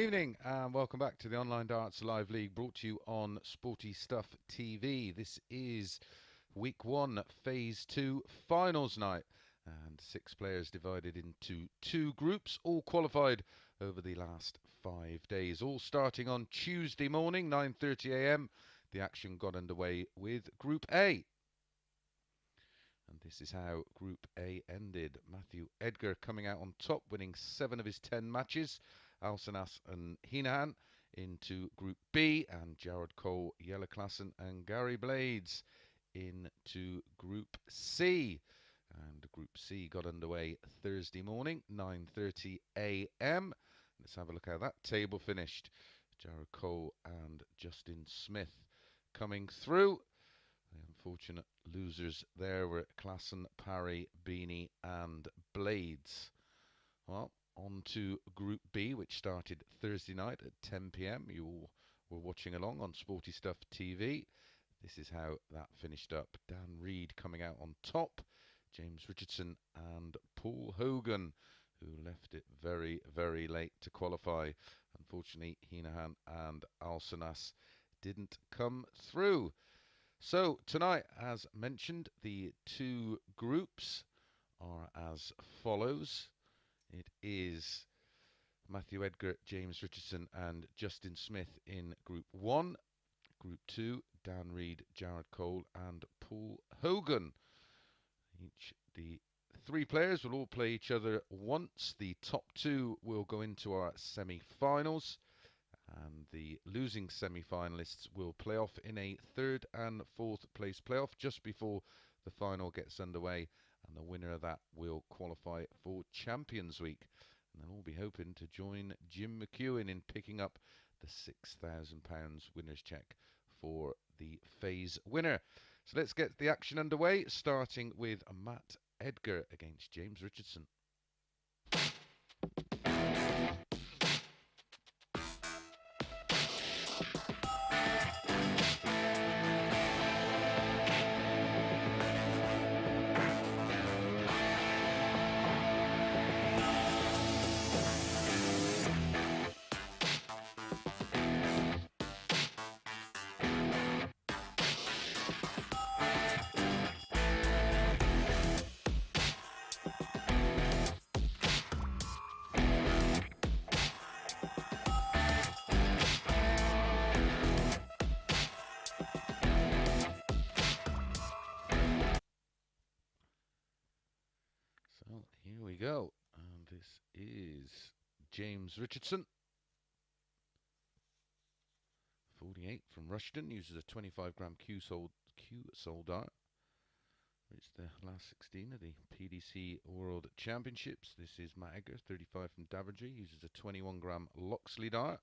evening and welcome back to the Online Darts Live League, brought to you on Sporty Stuff TV. This is week 1, phase 2, finals night, and 6 players divided into 2 groups, all qualified over the last 5 days, all starting on Tuesday morning, 9:30 a.m. The action got underway with Group A. And this is how Group A ended. Matthew Edgar coming out on top, winning 7 of his 10 matches. Alsanas and Hinahan into Group B, and Jared Cole, Jelle Klassen and Gary Blades into Group C. And Group C got underway Thursday morning, 9:30 a.m. Let's have a look how that table finished. Jared Cole and Justin Smith coming through. The unfortunate losers there were Klassen, Parry, Beanie and Blades. Well, on to Group B, which started Thursday night at 10 p.m. You all were watching along on Sporty Stuff TV. This is how that finished up. Dan Reed coming out on top. James Richardson and Paul Hogan, who left it very, very late to qualify. Unfortunately, Hinahan and Alsanas didn't come through. So tonight, as mentioned, the 2 groups are as follows. It is Matthew Edgar, James Richardson and Justin Smith in Group 1. Group 2, Dan Reed, Jared Cole and Paul Hogan. The 3 players will all play each other once. The top 2 will go into our semi-finals, and the losing semi-finalists will play off in a 3rd and 4th place playoff just before the final gets underway, and the winner of that will qualify for Champions Week, and they'll all be hoping to join Jim McEwen in picking up the £6,000 winner's cheque for the phase winner. So let's get the action underway, starting with Matt Edgar against James Richardson. So here we go, and this is James Richardson, 48 from Rushden, uses a 25-gram Q-Sol dart. Reached the last 16 of the PDC World Championships. This is Matt Edgar, 35 from Daventry, uses a 21-gram Loxley dart.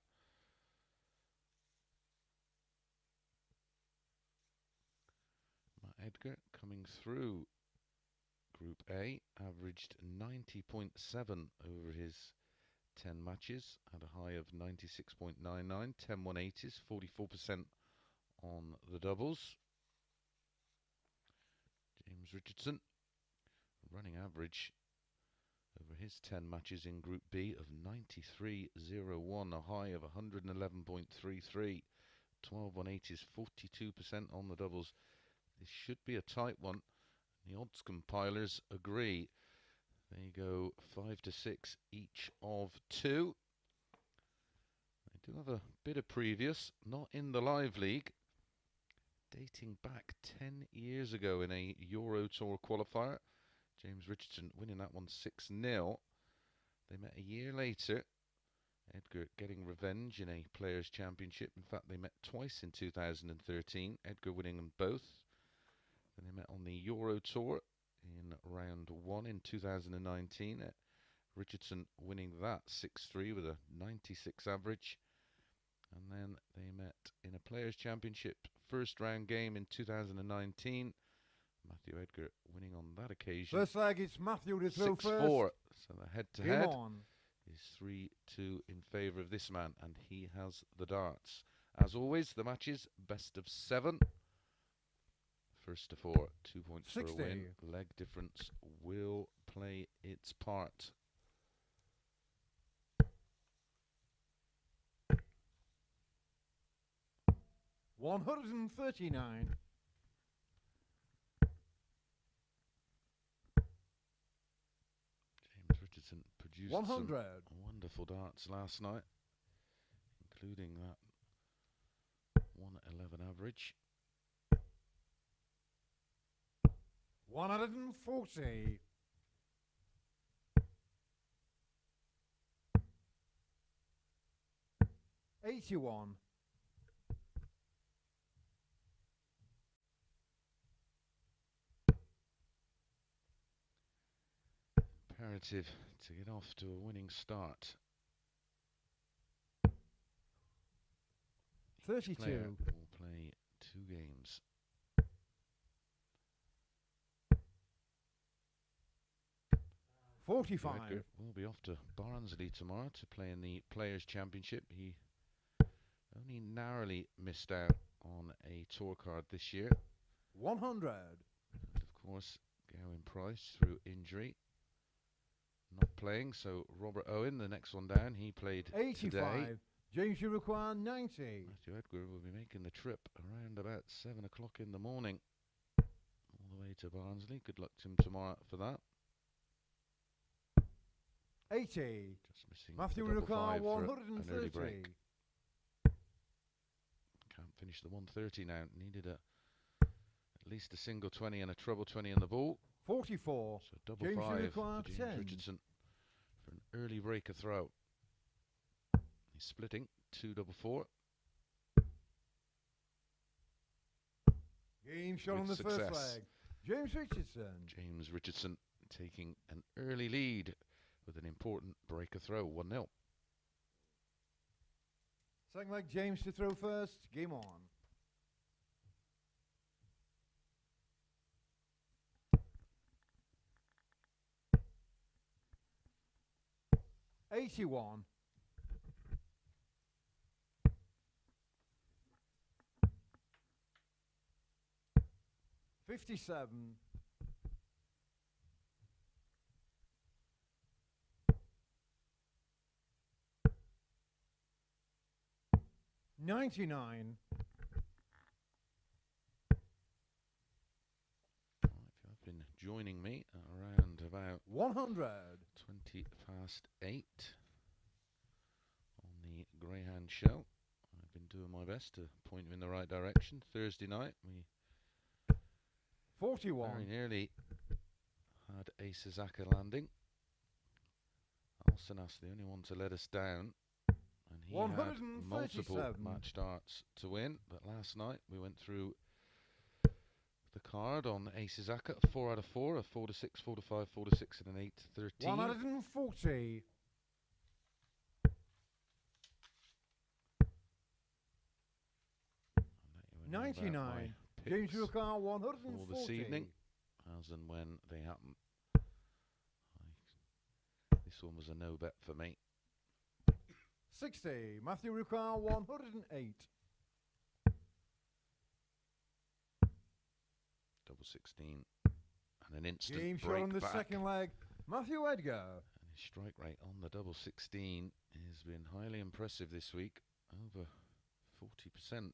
Matt Edgar coming through Group A, averaged 90.7 over his 10 matches, had a high of 96.99, 10 180s, 44% on the doubles. James Richardson, running average over his 10 matches in Group B of 93.01, a high of 111.33, 12 180s, 42% on the doubles. This should be a tight one. The odds compilers agree. They go 5 to 6 each of 2. They do have a bit of previous, not in the live league, dating back 10 years ago in a Euro Tour qualifier. James Richardson winning that one 6-0. They met a year later. Edgar getting revenge in a Players' Championship. In fact, they met twice in 2013. Edgar winning them both. Then they met on the Euro Tour in round 1 in 2019. Richardson winning that 6-3 with a 96 average. And then they met in a Players' Championship first round game in 2019. Matthew Edgar winning on that occasion. First leg, it's Matthew to throw 6-4. first. So the head-to-head on. is 3-2 in favour of this man, and he has the darts. As always, the matches best of 7. First to 4, 2 points 60. for a win. Leg difference will play its part. 139. James Richardson produced 100. some wonderful darts last night, including that 111 average. 140. 81. 'Imperative to get off to a winning start. 32. Player will play 2 games. $45. Will be off to Barnsley tomorrow to play in the Players' Championship. He only narrowly missed out on a tour card this year. 100. And of course, Gowan Price through injury, not playing. So Robert Owen, the next one down, he played 85. today. James, you require 90. Matthew Edgar will be making the trip around about 7 o'clock in the morning, all the way to Barnsley. Good luck to him tomorrow for that. 80. Just missing Matthew the double require five for an early 130. break. Can't finish the 130 now. Needed at least a single 20 and a treble 20 in the ball. 44. So double James, you 5 require for James 10. Richardson for an early breaker throw. He's splitting 2 double 4. Game shot With on the success. first leg. James Richardson. James Richardson taking an early lead with an important breaker throw, 1-0. Second leg, James to throw first. Game on. $81. 57. 99. Right, if you have been joining me around about 100. 20 past 8 on the Greyhound show, I've been doing my best to point you in the right direction. Thursday night we 41. very nearly had a Suzuka landing. Alsanas the only one to let us down, and he had multiple 137. match darts to win, but last night we went through the card on a Suzuka, 4 out of 4, a 4 to 6, 4 to 5, 4 to 6 and an 8 to 13. 140. I'll let you in about 99. my James picks Rucker, for 140. this evening, as and when they happen. This one was a no bet for me. 60. Matthew Rucker, 108. Double 16 and an instant Game shot break on the back. second leg. Matthew Edgar. And his strike rate on the double 16 has been highly impressive this week, over 40%.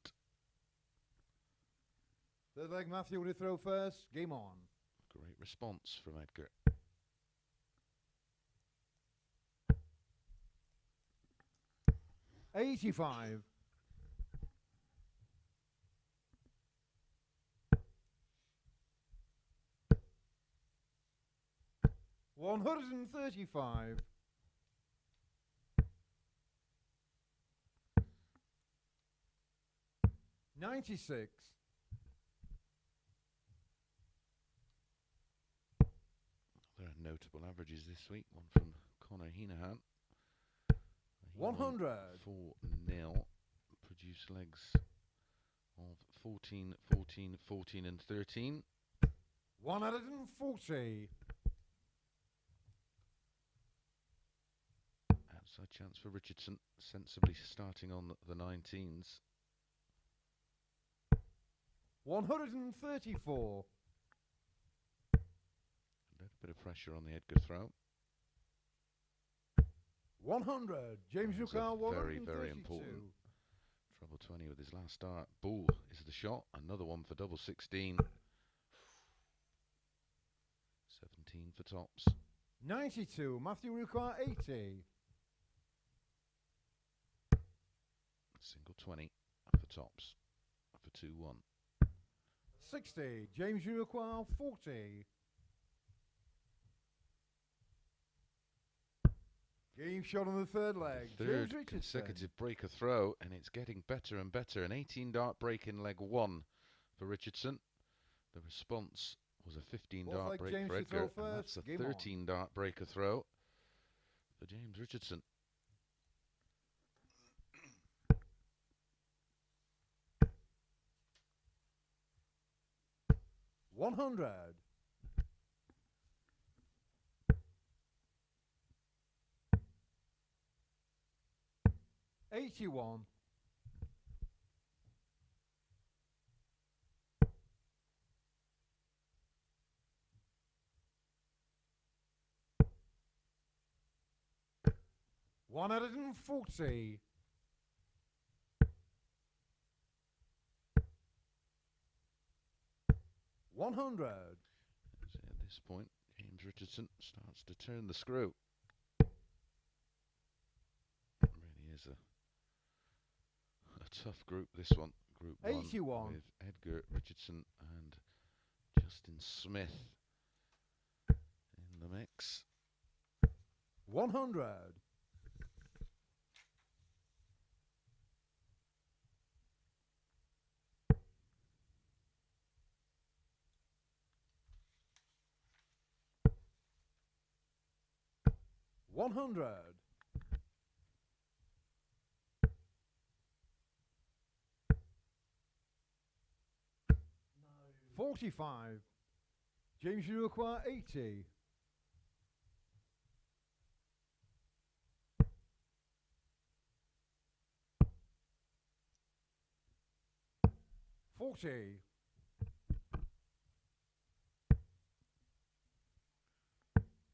Third leg, Matthew to throw first. Game on. Great response from Edgar. $85. 135. 96. There are notable averages this week. One from Connor Heenahan. 100. 4-0. Produce legs of 14, 14, 14 and 13. 140. Outside chance for Richardson, sensibly starting on the 19s. 134. A little bit of pressure on the Edgar throw. 100. James That's Rucker, a 132. very, very important treble 20 with his last dart. Bull is the shot. Another one for double 16. 17 for tops. 92. Matthew require 80. Single 20 for tops. For 2-1. 60. James require 40. Game shot on the third leg. Third James Richardson. consecutive breaker throw, and it's getting better and better. An 18 dart break in leg 1 for Richardson. The response was a 15 Both dart like break James for to throw Edgar, and that's first. a Game on. 13 dart breaker throw for James Richardson. $100. 81. 140. 100. So at this point, James Richardson starts to turn the screw. It really is a tough group, this one. Group 81. 1 with Edgar, Richardson and Justin Smith in the mix. 100. 100. 45. James, you require 80. 40.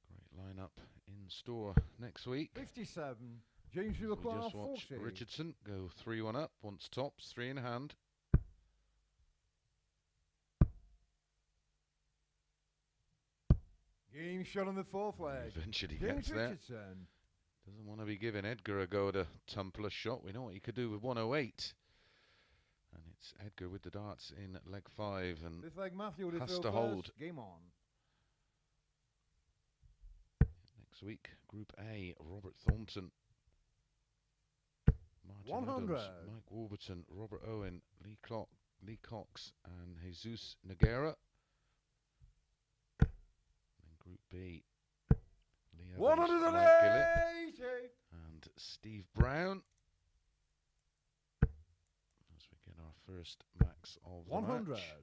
Great lineup in store next week. 57. James, you We require just watch 40. Richardson go 3-1 up, wants tops, 3 in hand. Game shot on the fourth leg. Eventually James gets there. Richardson. Doesn't want to be giving Edgar a go at a Tumbler shot. We know what he could do with 108. And it's Edgar with the darts in leg 5 and This leg Matthew will has throw to first. hold. Game on. Next week, Group A, Robert Thornton, Martin 100. Adams, Mike Warburton, Robert Owen, Lee Cox and Jesus Noguera. And Group B, Lee Evans, Mike Gillett 180. and Steve Brown. As we get our first max of the 100. match.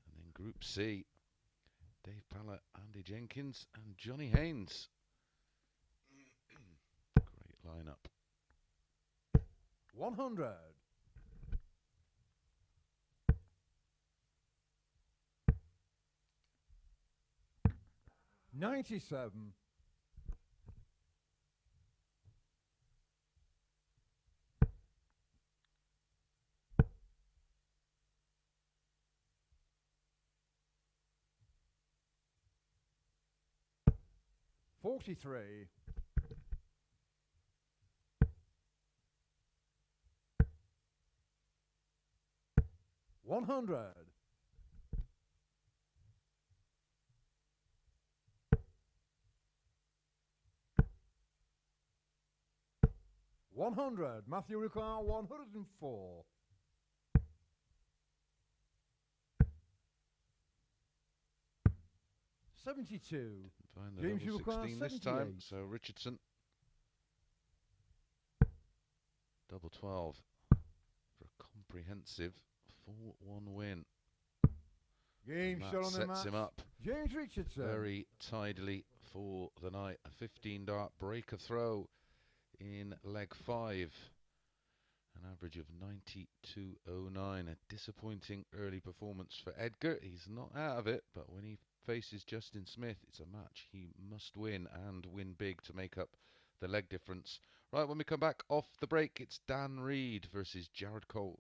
And then Group C, Dave Pallett, Andy Jenkins and Johnny Haynes. Great lineup. 100. 97. 43. 100. 100. Matthew require 104. 72. Find the James, double you require 16 this time. 78. So Richardson. Double 12 for a comprehensive 4-1 win. Game And shot that on the sets match. him up James Richardson. very tidily for the night. A 15 dart breaker throw in leg 5. An average of 92.09. A disappointing early performance for Edgar. He's not out of it, but when he faces Justin Smith, it's a match he must win and win big to make up the leg difference. Right, when we come back off the break, it's Dan Reed versus Jared Cole.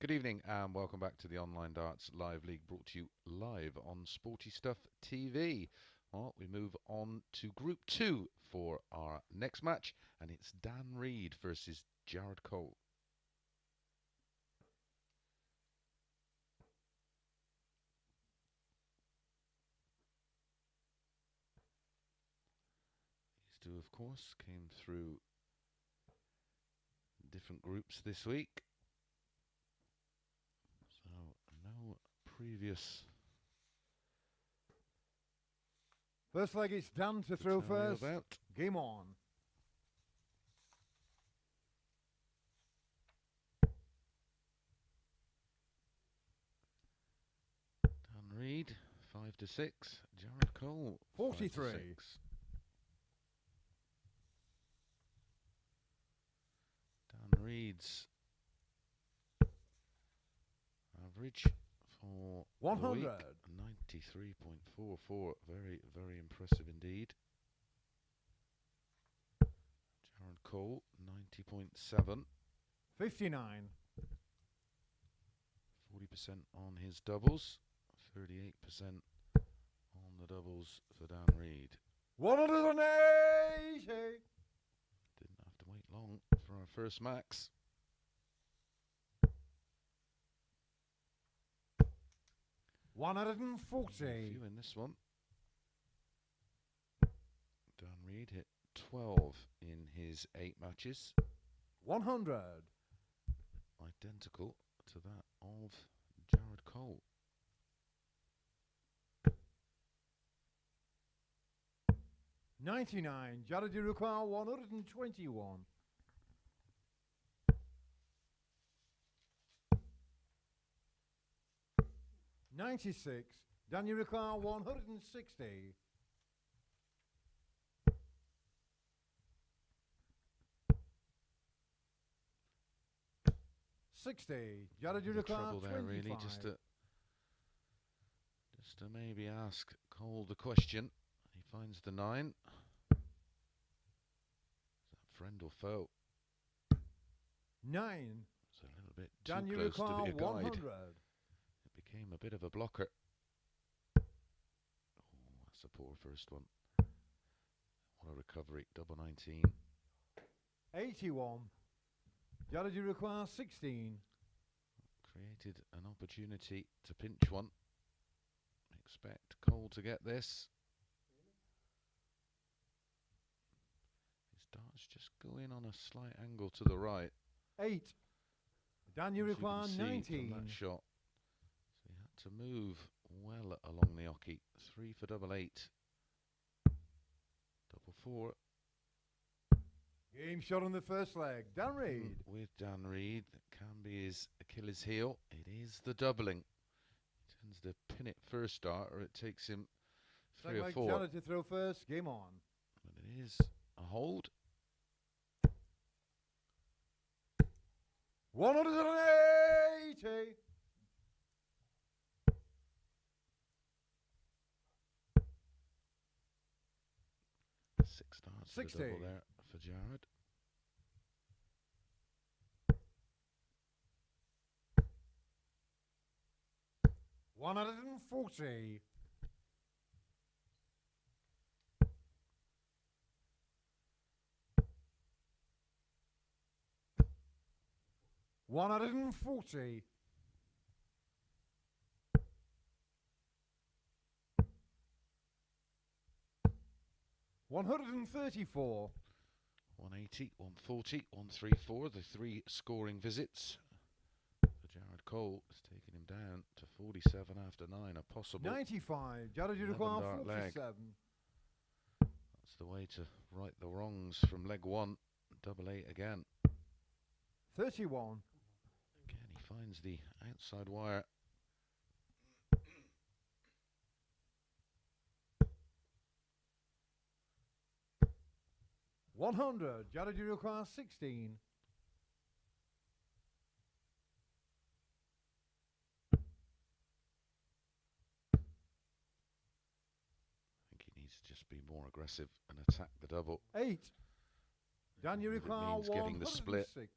Good evening and welcome back to the Online Darts Live League, brought to you live on Sporty Stuff TV. Well, we move on to Group 2 for our next match, and it's Dan Reed versus Jared Cole. These two, of course, came through different groups this week. So, no previous First leg, it's Dan to Good throw tell you first. about. Game on. Dan Reed, 5 to 6. Jared Cole, 43. 5 to 6. Dan Reed's average for 100. the week, 93.44. Very, very impressive indeed. Jared Cole, 90.7. 59. 40% on his doubles, 38% on the doubles for Dan Reed. 180. Didn't have to wait long for our first max. A 140. few in this one. Dan Reed hit 12 in his 8 matches. 100. Identical to that of Jared Cole. 99. Jared, you require 121. 96. Dan, you require 160. 60. Jared, you The require trouble there 25. really, just to maybe ask Cole the question. He finds the 9. Is that friend or foe? 9. It's a little bit Dan, too you close to require be a guide. 100. It became a bit of a blocker. Oh, that's a poor first one. What a recovery. Double 19. 81. Jared, you require 16. Created an opportunity to pinch one. Expect Cole to get this. His darts just go in on a slight angle to the right. 8. Dan, you as require can see 19. from that shot. So he had to move well along the oche. 3 for double 8. Double 4. Game shot on the first leg. Dan Reed. With Dan Reed, that can be his Achilles heel. It is the doubling. He tends to pin it first dart, or it takes him 3 or 4. Jared to throw first. Game on. But it is a hold. 180. 6 darts for the 60. double there for Jared. 140. 140. 134. 180, 140, 134. The 3 scoring visits for Jared Cole has taken him down to 47 after 9. A possible 95. Jared, you 11 require dart leg. 47. That's the way to right the wrongs from leg 1. Double 8 again. 31. Again, he finds the outside wire. $100. Jared, you require 16. I think he needs to just be more aggressive and attack the double. 8. Dan, you If it require means getting the split. 106.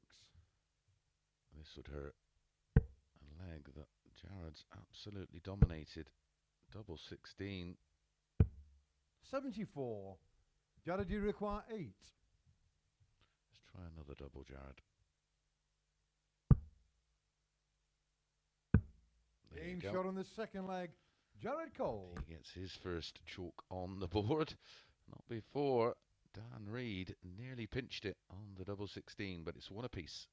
This would hurt. A leg that Jared's absolutely dominated. Double 16. 74. Jared, you require 8. Let's try another double, Jared. There you Game go. shot on the second leg. Jared Cole. He gets his first chalk on the board. Not before Dan Reed nearly pinched it on the double 16, but it's one apiece.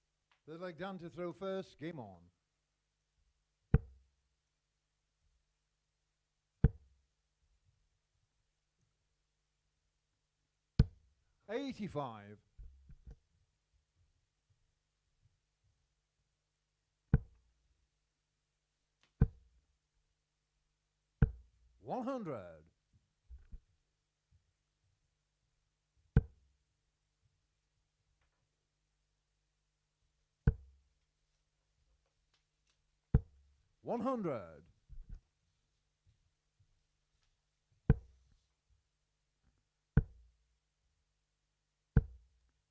Third leg down to throw first. Game on. 85. 100. 100.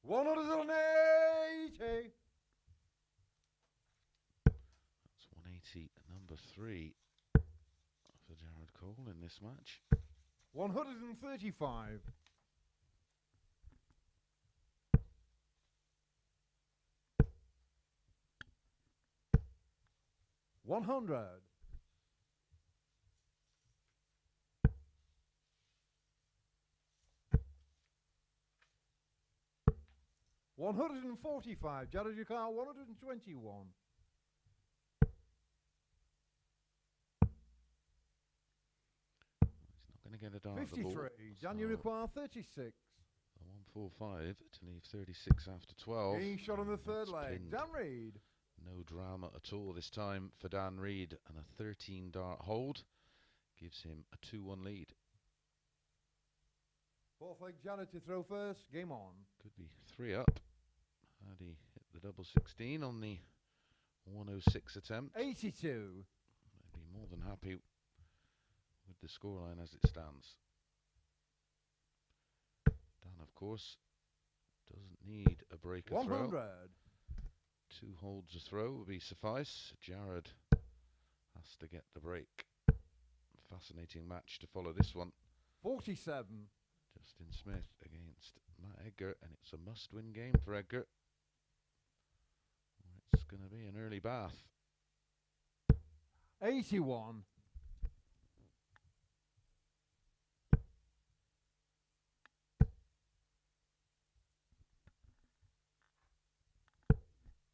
180. That's 180, number 3 for Jared Cole in this match. 135. 100. 145. Jared Yucar, 121. He's not going to get a dart at the 53. ball. Daniel require 36. A 145 to leave 36 after 12. Being shot on the third That's leg. pinned. Dan Reed. No drama at all this time for Dan Reed, and a 13 dart hold gives him a 2-1 lead. Fourth leg, Jared to throw first. Game on. Could be 3 up. Had he hit the double 16 on the 106 attempt, 82. they'd be more than happy with the scoreline as it stands. Dan, of course, doesn't need a break of 100. throw. 2 holds a throw would be suffice. Jared has to get the break. Fascinating match to follow this one. 47. Justin Smith against Matt Edgar, and it's a must-win game for Edgar. It's going to be an early bath. 81.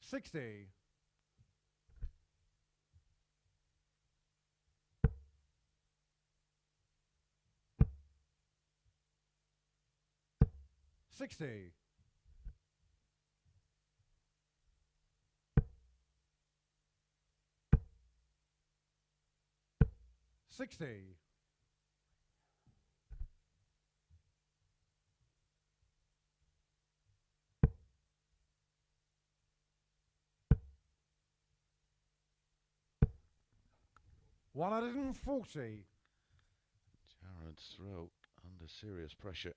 60. 60. 60. 140. Jared's throw under serious pressure.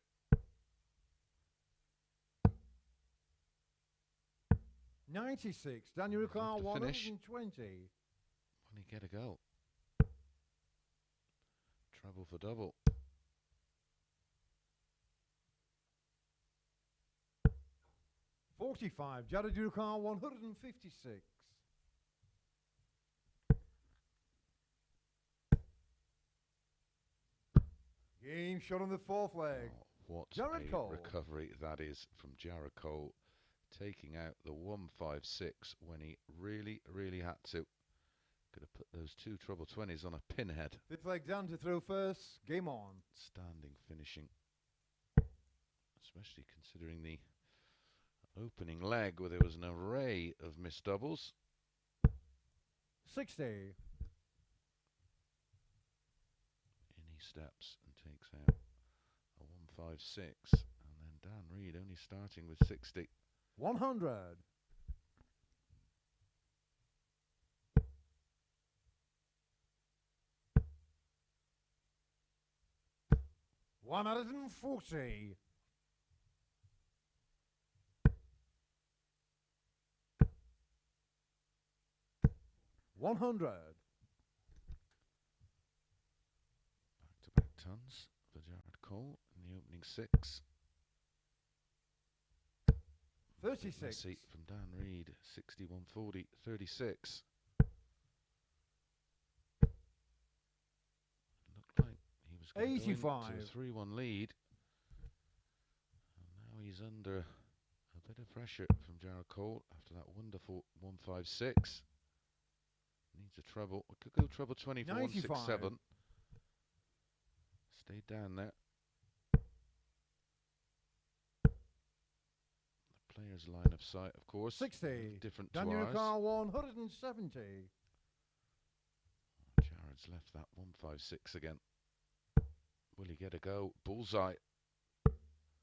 96. Daniel Ricard, To finish. 120. When he get a go. Treble for double. 45. Jared Ricard, 156. Game shot on the fourth leg. Oh, what Jared a Cole. recovery that is from Jared Cole, taking out the 156 when he really, really had to. Could have put those 2 treble 20s on a pinhead. Fifth leg down to throw first. Game on. Standing finishing. Especially considering the opening leg where there was an array of missed doubles. 60. In he steps and takes out a 156. And then Dan Reed only starting with 60. 100. 140. 100. Back-to-back tons for Jared Cole in the opening 6. 36. Messy from Dan Reed, 61-40, 36. Looked like he was going to go 85. into a 3-1 lead. And now he's under a bit of pressure from Jared Cole after that wonderful 156. Needs a treble. We could go treble 20 for 167. Stayed down there. There's line of sight, of course. 60. Different to Daniel ours. Car 170. Jared's left that 156 again. Will he get a go? Bullseye.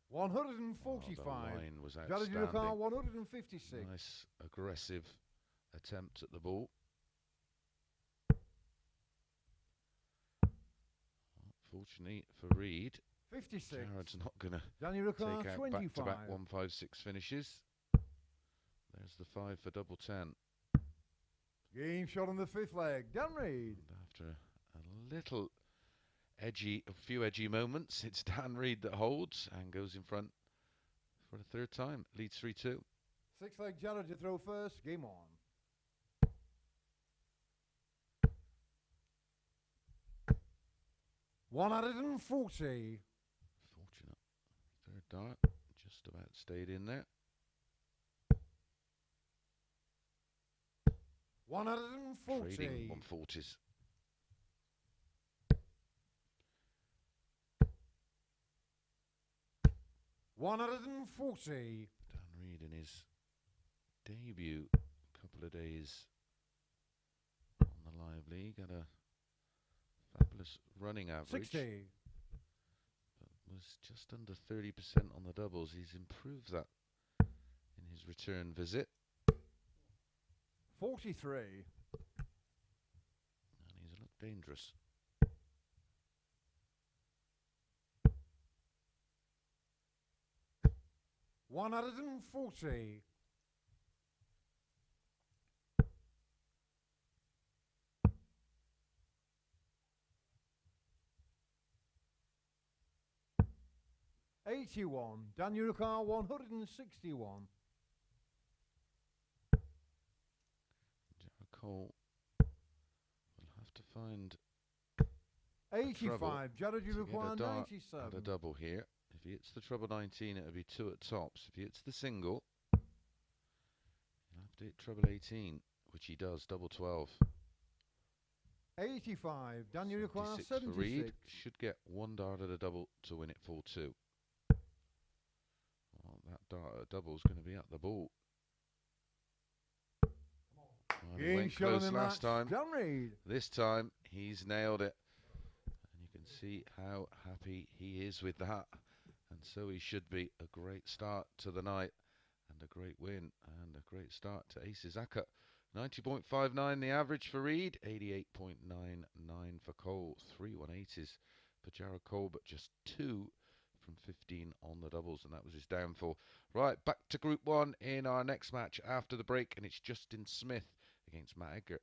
145. Oh, the line was Daniel Car outstanding. 156. Nice, aggressive attempt at the ball. Fortunately for Reed, 56. Jared's not going to Daniel Car take out 25. back-to-back 156 finishes. There's the 5 for double 10. Game shot on the 5th leg. Dan Reed. And after a little edgy, a few edgy moments, it's Dan Reed that holds and goes in front for the 3rd time. Leads 3-2. 6th leg Jared to throw first. Game on. $140. Fortunate. 3rd dart, just about stayed in there. 140. Trading 140s. $140. Dan Reed in his debut couple of days on the live league had a fabulous running average. 60. But was just under 30% on the doubles. He's improved that in his return visit. 43. And he's looked dangerous. $140. $81. Daniel Car 161. Jared Cole will have to find 85. Jared to get Uruguay a dart 97. at a double here. If he hits the treble 19, it'll be 2 at tops. If he hits the single, he'll have to hit treble 18, which he does, double 12. 85. Daniel Uruguay 76 for 76. Reed. Should get 1 dart at a double to win it 4-2. Well, that dart at a double is going to be at the ball. Well, he Game went shot on close the last match. time. Dan Reed. This time, he's nailed it. And you can see how happy he is with that. And so he should be. A great start to the night and a great win and a great start to Aces Aka. 90.59 the average for Reed, 88.99 for Cole, 3 180s for Jared Cole, but just 2 from 15 on the doubles, and that was his downfall. Right, back to Group 1 in our next match after the break, and it's Justin Smith against Matt Edgar.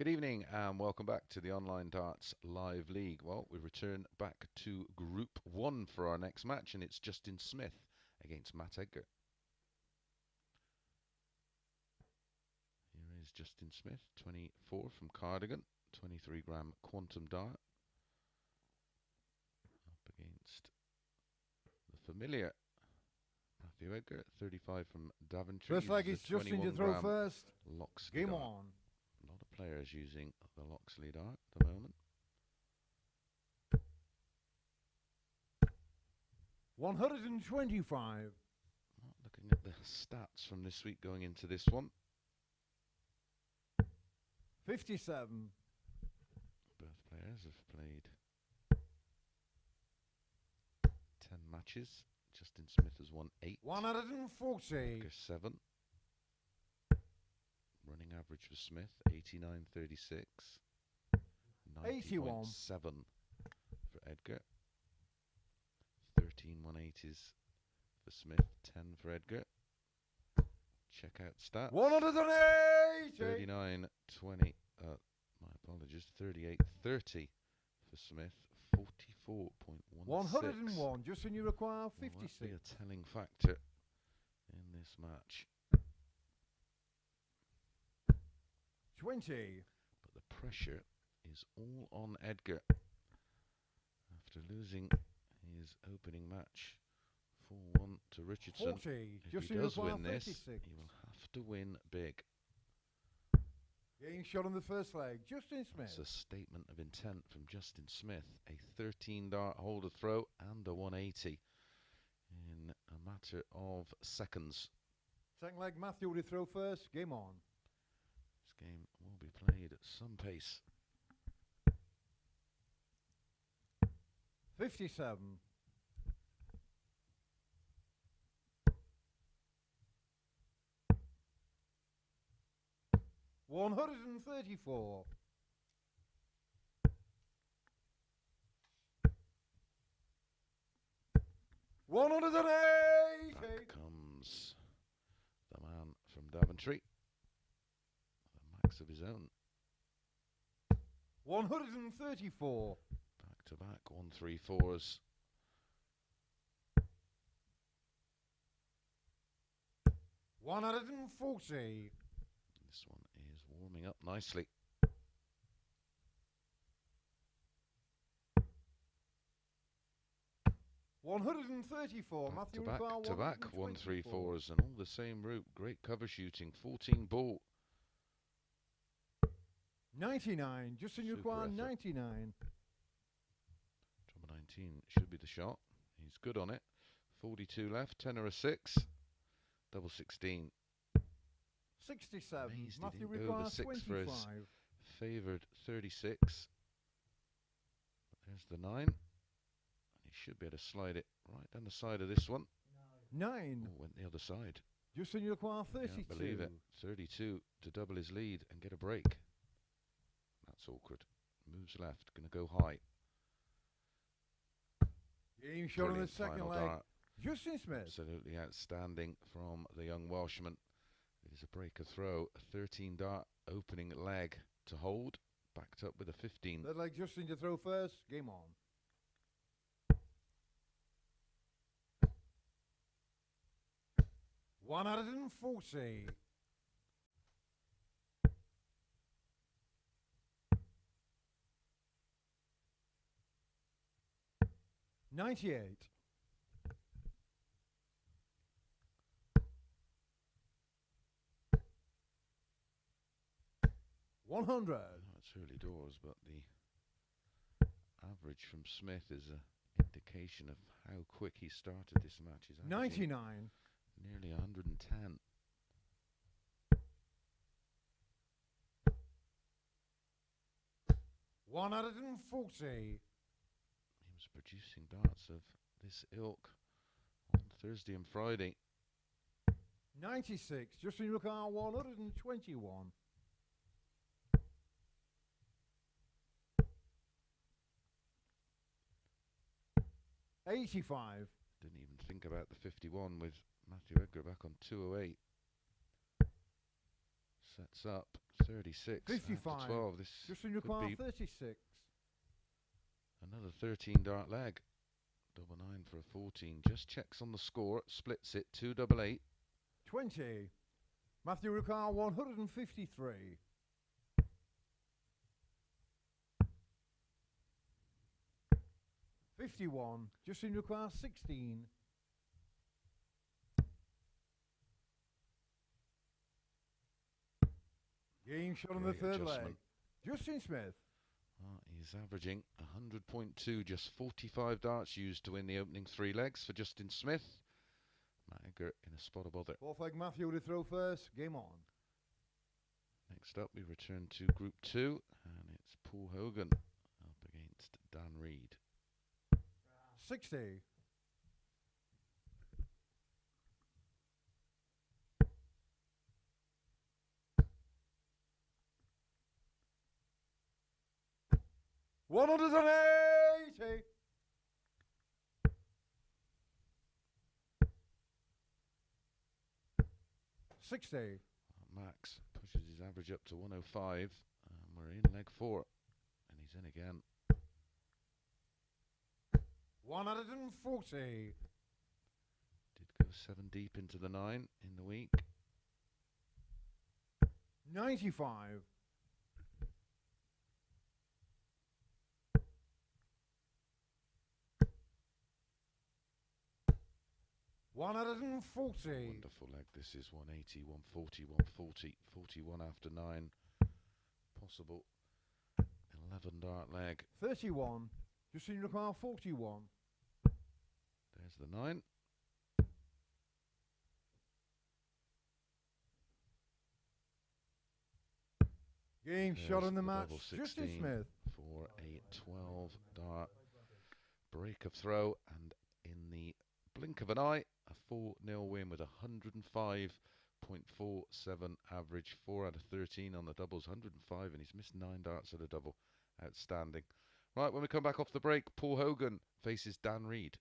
Good evening and welcome back to the Online Darts Live League. Well, we return back to Group 1 for our next match, and it's Justin Smith against Matt Edgar. Here is Justin Smith, 24 from Cardigan, 23 gram quantum dart. Up against the familiar Matthew Edgar, 35 from Daventry. First leg is Justin to throw first. Loxley Game dart. on. A lot of players using the Loxley dart at the moment. 125. Looking at the stats from this week going into this one. 57. Both players have played 10 matches. Justin Smith has won 8. 140. Edgar 7. Running average for Smith, 89.36. 81. 90.7 for Edgar. 13 180s for Smith, 10 for Edgar. Check out stats. 180. 39 20. My apologies. 38 30 for Smith. 44.16. 101. Justin, you require 56. Will that be a telling factor in this match? 20. But the pressure is all on Edgar. After losing his opening match 4-1 to Richardson. 40. If Justin, he does you require win this, 56. he will have to win big. Getting shot on the first leg. Justin Smith. It's a statement of intent from Justin Smith. A 13 dart holder throw and a 180 in a matter of seconds. Second leg, Matthew to throw first. Game on. This game will be played at some pace. 57. 134. 180. Back comes the man from Daventry. The max of his own. 134. Back to back 134s. 140. This one is warming up nicely. $134. Matthew require To back 124. 134s and all the same route. Great cover shooting. 14 ball. 99. Justin, you Super require effort. 99. Number 19 should be the shot. He's good on it. 42 left. 10 or a 6. Double 16. 67. Amazed he Matthew didn't go requires over 6 for 25. his favoured 36. But there's the 9. And he should be able to slide it right down the side of this one. 9. Oh, went the other side. Justin, you require 32. Can't believe it. 32 to double his lead and get a break. That's awkward. Moves left. Going to go high. Game shot on the Brilliant second final leg. dart. Justin Smith. Absolutely outstanding from the young Welshman. It is a breaker throw. A 13 dart opening leg to hold. Backed up with a 15. Third leg, Justin to throw first. Game on. 140. 98. 100. No, it's early doors, but the average from Smith is an indication of how quick he started this match. He's averaging 99. nearly 110. 140. He was producing darts of this ilk on Thursday and Friday. 96. Justin Rukar 121. 85. Didn't even think about the 51 with Matthew Edgar back on 208. Sets up 36 55. after 12. This Justin could require be 36. another 13 dart leg. Double 9 for a 14. Just checks on the score. Splits it 288. 20. Matthew require 153. 51. Justin require 16. Game shot on the Great third leg. adjustment. Justin Smith. He's averaging 100.2, just 45 darts used to win the opening 3 legs for Justin Smith. Matt Edgar in a spot of bother. Fourth leg Matthew to throw first. Game on. Next up we return to Group 2 and it's Paul Hogan up against Dan Reed. 60. 180. 60. Max pushes his average up to 105 and we're in leg 4 and he's in again. 140. Did go 7 deep into the 9 in the week. 95. 140. Wonderful leg. This is 180, 140, 140, 41 after 9. Possible 11 dart leg. 31. Justin require 41. There's the 9. Game There's shot on the the match. double Justin 16 Smith. for a 12 dart break of throw, and in the blink of an eye, a 4-0 win with 105.47 average, 4 out of 13 on the doubles, 105, and he's missed 9 darts at a double. Outstanding. Right, when we come back off the break, Paul Hogan faces Dan Reed.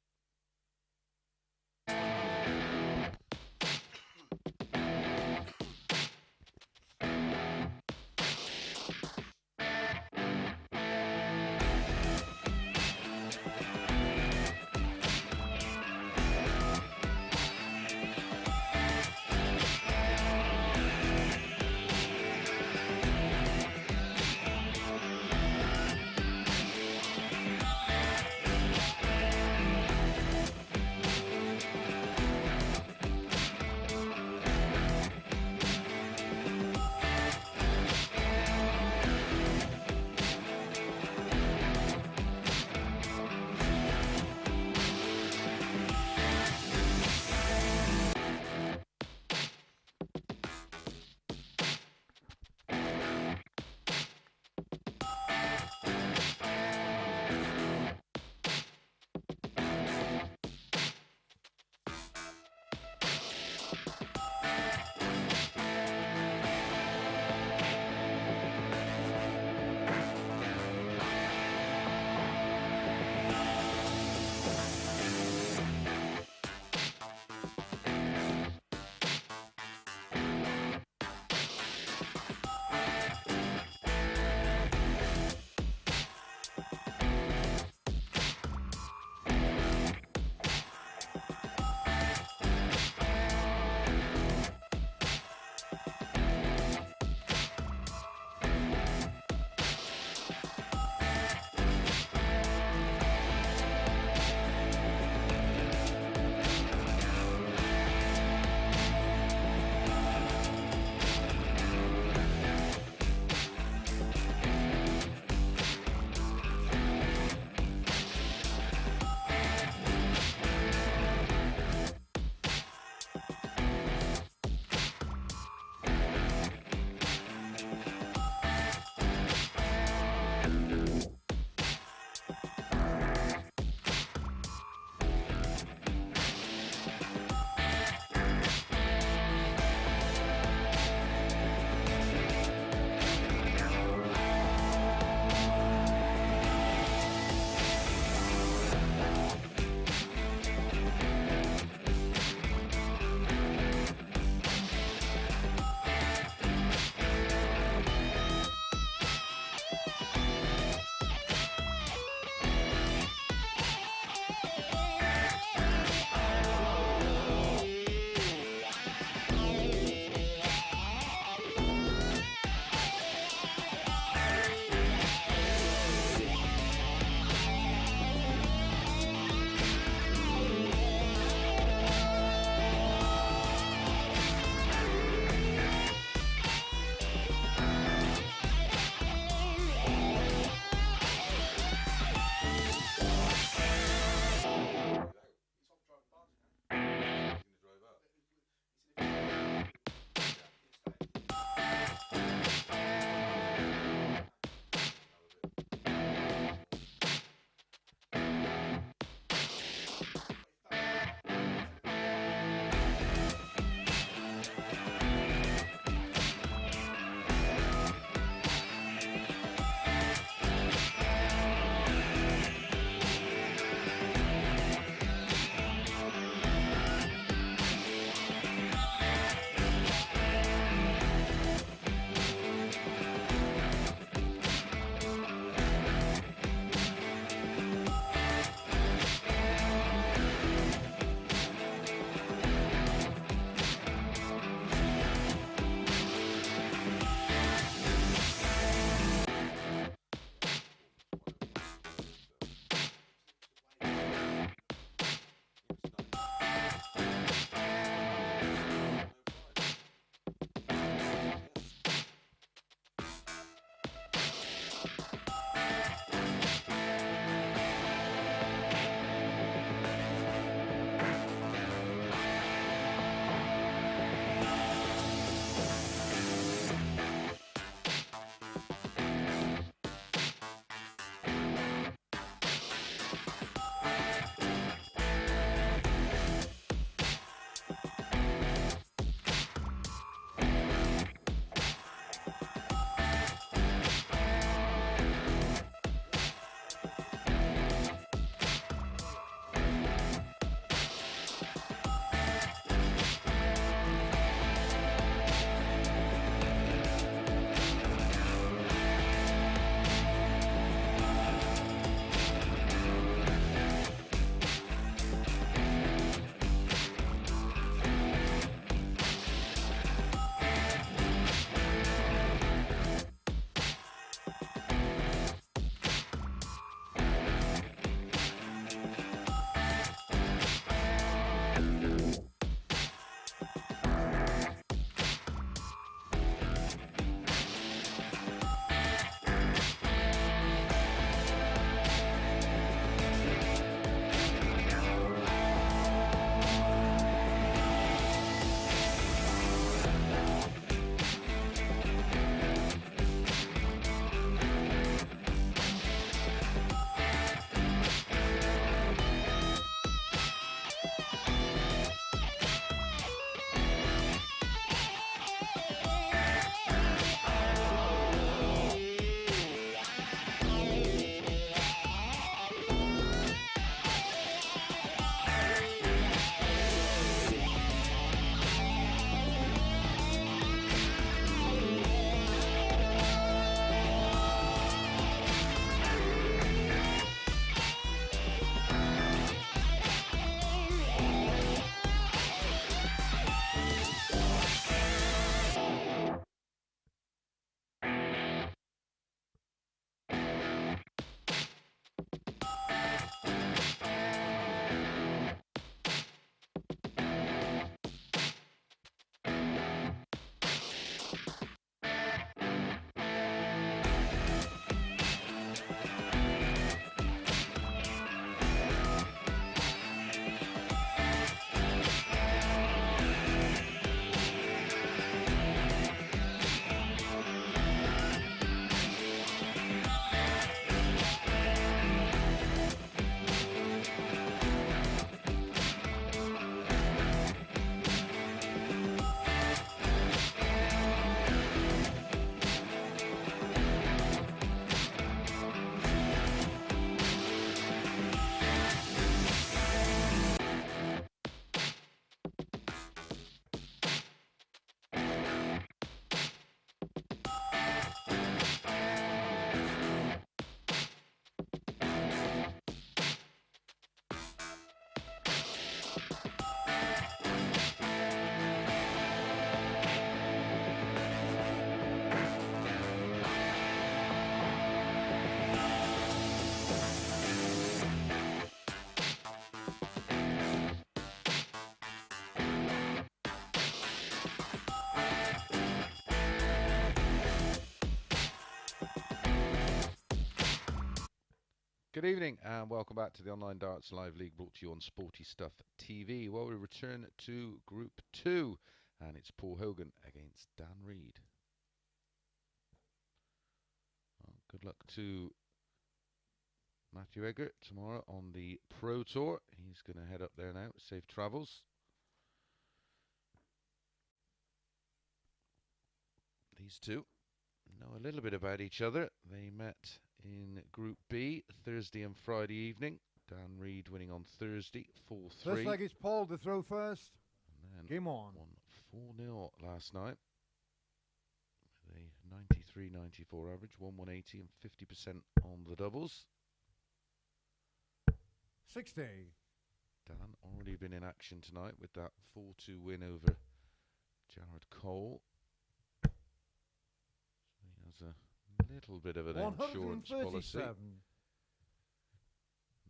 Good evening and welcome back to the Online Darts Live League, brought to you on Sporty Stuff TV. Well, we return to Group 2 and it's Paul Hogan against Dan Reed. Well, good luck to Matthew Edgar tomorrow on the Pro Tour. He's going to head up there now. Safe travels. These two know a little bit about each other. They met in Group B Thursday and Friday evening. Dan Reed winning on Thursday 4-3. First leg is Paul to throw first. And then Game on. Won 4-0 last night with a 93-94 average, 1-180 and 50% on the doubles. 60. Dan already been in action tonight with that 4-2 win over Jared Cole. So he has a little bit of an insurance policy. And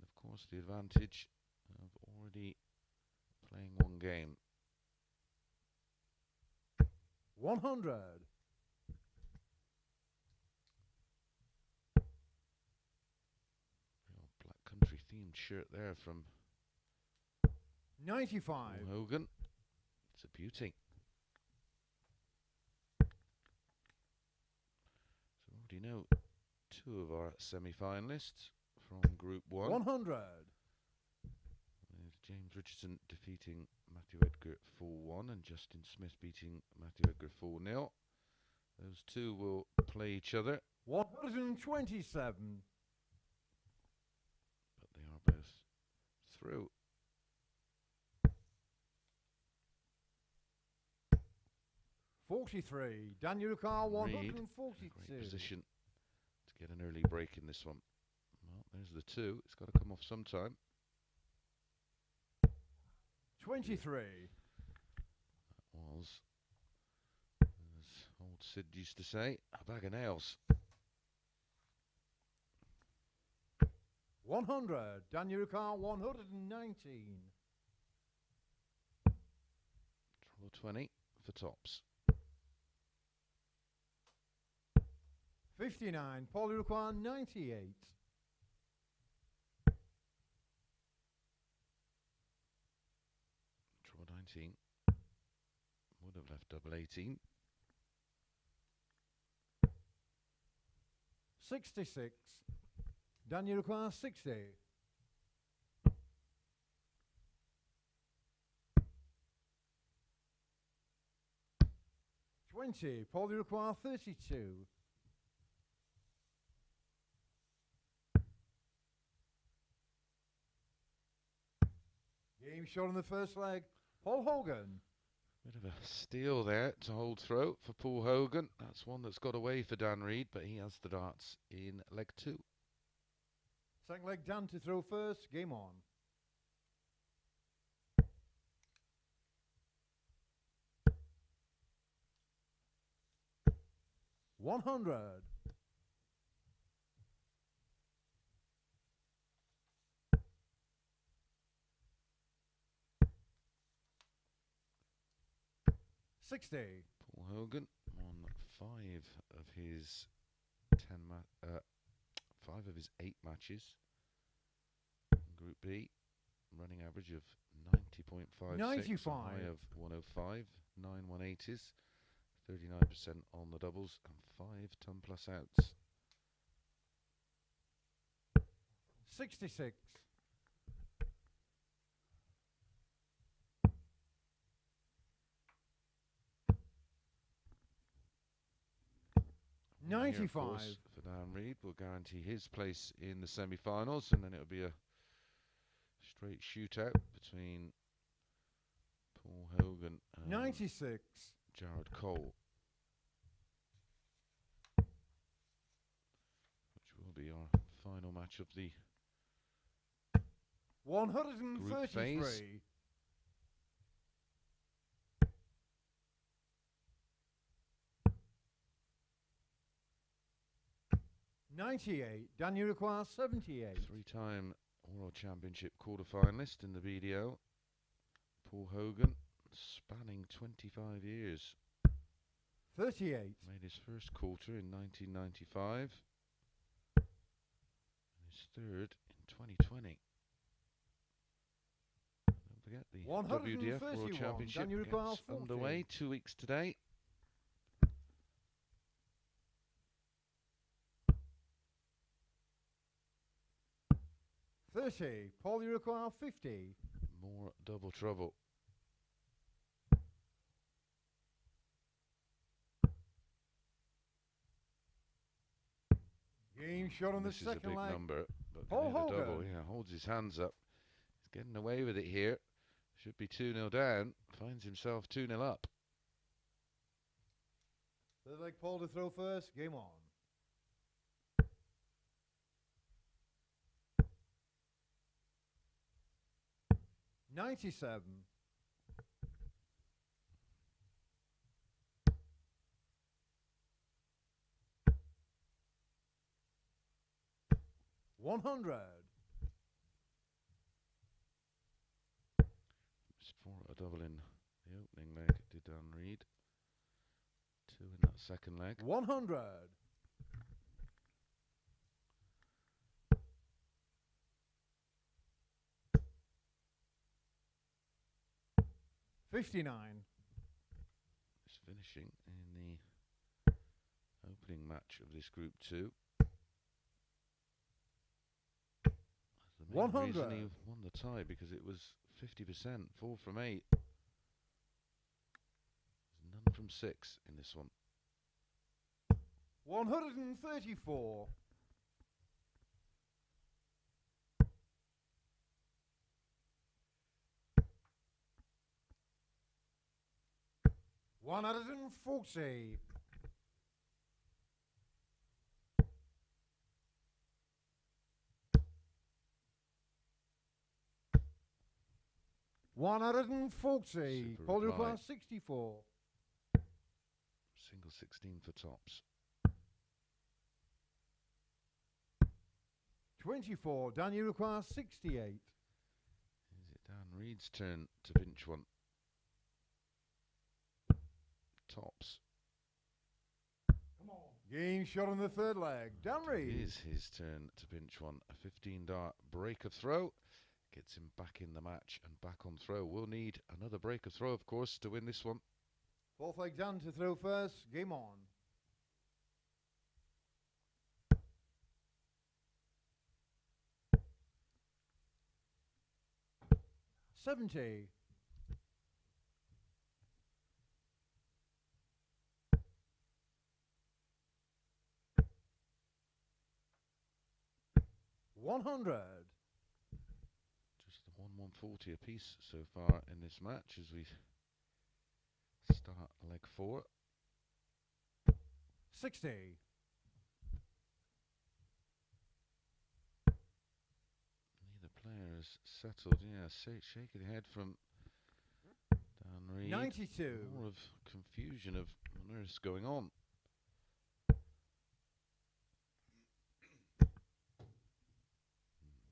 of course the advantage of already playing one game. 100. Black country themed shirt there from 95. Hogan. It's a beauty. So we already know two of our semi-finalists from Group 1. 100. With James Richardson defeating Matthew Edgar 4-1 and Justin Smith beating Matthew Edgar 4-0. Those two will play each other. 127. But they are both through. $43. Daniel Carr, 142. Great position to get an early break in this one. Well, there's the two. It's got to come off sometime. 23. That was, as old Sid used to say, a bag of nails. 100. Daniel Carr, 119. Treble 20 for tops. 59. Paul Uruguay, 98. Treble 19 would have left double 18. 66. Daniel Uruguay, 60. 20. Paul Uruguay, 32. Game shot in the first leg. Paul Hogan. Bit of a steal there to hold throw for Paul Hogan. That's one that's got away for Dan Reed, but he has the darts in leg 2. Second leg, Dan to throw first. Game on. 100. 60. Paul Hogan won 5 of his 5 of his 8 matches in Group B, running average of 90.56, 95. a high of 105, 9 180s, 39% on the doubles, and 5 ton plus outs. 66. 95. For Dan Reed will guarantee his place in the semi-finals, and then it'll be a straight shootout between Paul Hogan and 96. Jared Cole, which will be our final match of the 133. phase. 98. Daniel Uruguay, 78. 3-time World Championship quarter-finalist in the BDO. Paul Hogan, spanning 25 years. 38. Made his first quarter in 1995. His third in 2020. Don't forget the WDF World 131. Championship Daniel Require gets 40. underway 2 weeks today. Paul, you require 50. More double trouble. Game shot on the This is a second big leg. number, but Paul can hit a double. Hogan. Yeah, holds his hands up. He's getting away with it here. Should be 2-0 down. Finds himself 2-0 up. Third leg, Paul to throw first. Game on. $97. 100. Just for a double in the opening leg, did Dan Reed. 2 in that second leg. 100. 59. It's finishing in the opening match of this Group 2. The main 100. reason he won the tie, because it was 50%, 4 from 8. There's none from 6 in this one. 134. 140. 140. Paul requires 64. Single 16 for tops. 24. Daniel requires 68. Is it Dan Reed's turn to pinch one? Tops. Come on. Game shot on the third leg. Dan Reed. It is his turn to pinch one. A 15-dart breaker throw gets him back in the match and back on throw. We'll need another breaker throw, of course, to win this one. Fourth leg, Dan to throw first. Game on. 70. 100. Just the 140 apiece so far in this match as we start leg 4. 60. Neither player has settled. Yeah, shaking the head from Dan Reed. 92. More of confusion of what is going on.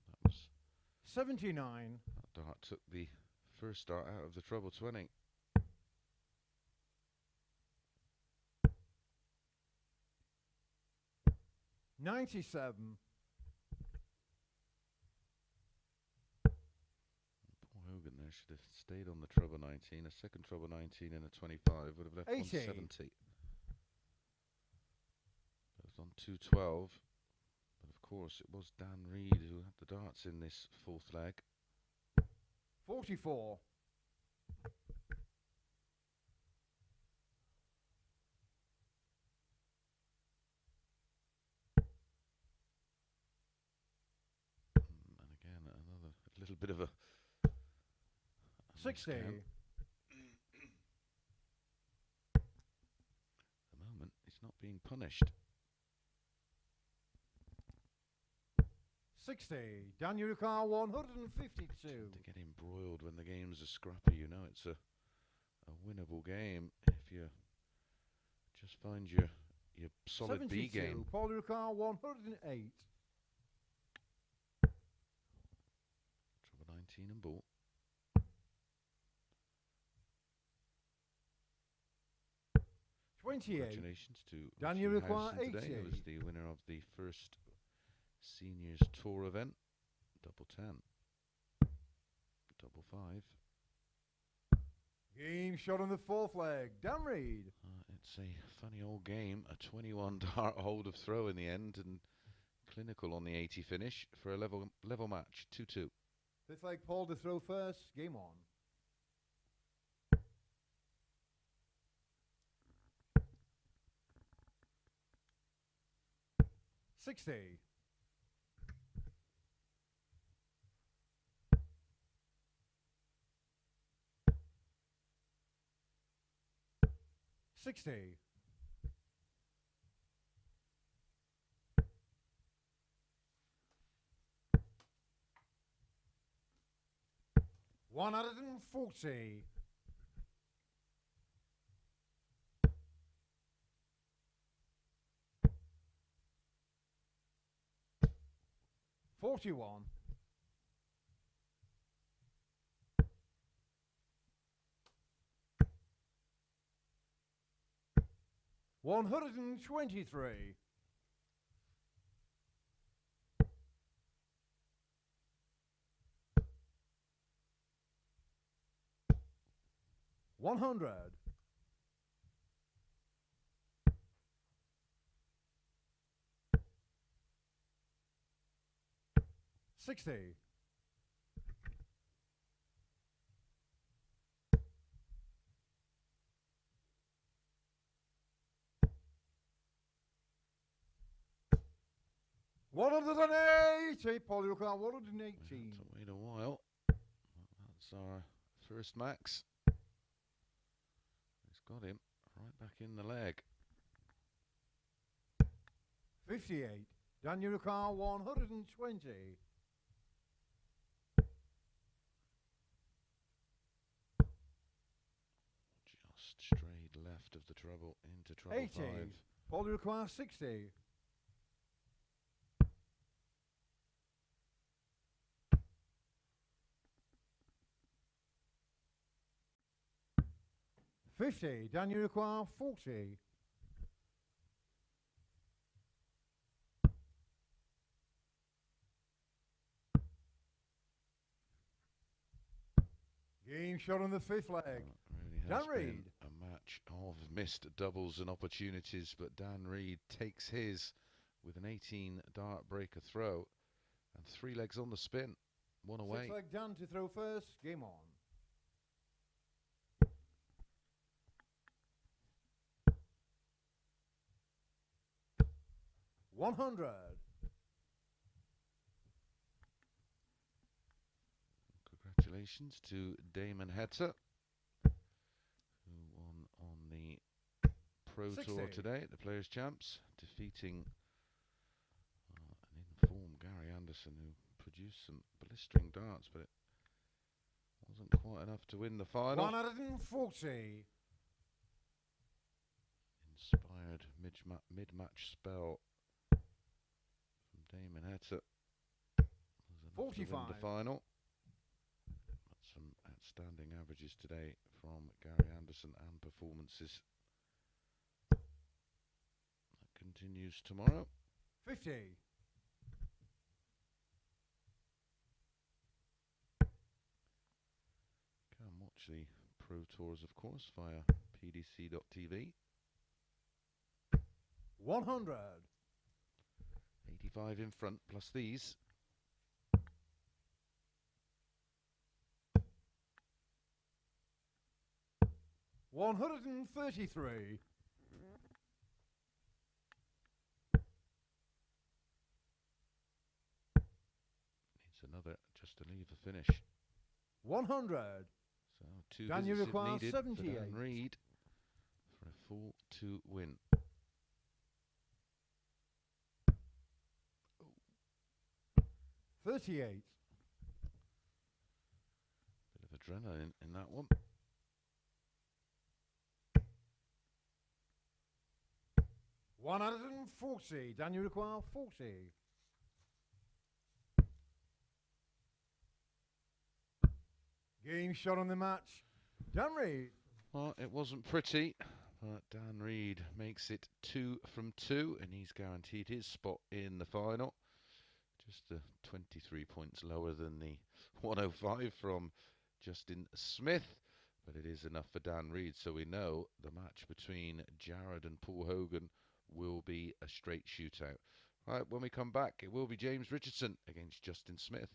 That was 79. that dart took the first dart out of the treble 20. 97. Poor Hogan there should have stayed on the treble 19. A second treble 19 and a 25 would have left 80. on 70. It was on 212. But of course it was Dan Reed who had the darts in this fourth leg. 44. 'Little bit of a 60. At the moment, he's not being punished. 60. Daniel Ricard 152. To get embroiled when the games are scrappy, you know it's a winnable game if you just find your solid 72. B game. Paul Ricard 108. Trouble 19 and ball. 28. Congratulations to Daniel Richie Require Howson today, 80. who was the winner of the first Seniors Tour event. Double 10. Double 5. Game shot on the fourth leg. Dan Reed. It's a funny old game. A 21 dart hold of throw in the end, and clinical on the 80 finish for a level match. 2-2. Fifth leg, Paul to throw first. Game on. $60. $60. $140. $41. $123. $100. $60. $180. Paul, look at 118. We had to wait a while. That's our first max. He's got him right back in the leg. 58. Daniel Ricard, 120. Just strayed left of the treble into treble 80. 5. Paul Ricard, 60. $50. Daniel Ricard, 40. Game shot on the fifth leg. Really Dan has been Reed. a match of missed doubles and opportunities, but Dan Reed takes his with an 18 dart breaker throw and 3 legs on the spin. One away. Six leg Dan to throw first. Game on. $100. Congratulations to Damon Hetzer, who won on the Pro 60. Tour today at the Players' Champs, defeating an informed Gary Anderson, who produced some blistering darts, but it wasn't quite enough to win the final. 140. Inspired mid-match spell from Damon Hetzer. 45. The final. But some outstanding averages today from Gary Anderson and performances. That continues tomorrow. 50. Can watch the Pro Tours, of course, via pdc.tv. 100. 85 in front, plus these. $133. Needs another just to leave the finish. 100. So 2 Daniel visits if requires needed 78. for Dan Reed for a 4-2 win. $38. Bit of adrenaline in that one. $140. Daniel require 40. Game shot on the match. Dan Reed. Well, it wasn't pretty, but Dan Reed makes it 2 from 2, and he's guaranteed his spot in the final. Just 23 points lower than the 105 from Justin Smith. But it is enough for Dan Reed, so we know the match between Jared and Paul Hogan will be a straight shootout. Right, when we come back, it will be James Richardson against Justin Smith.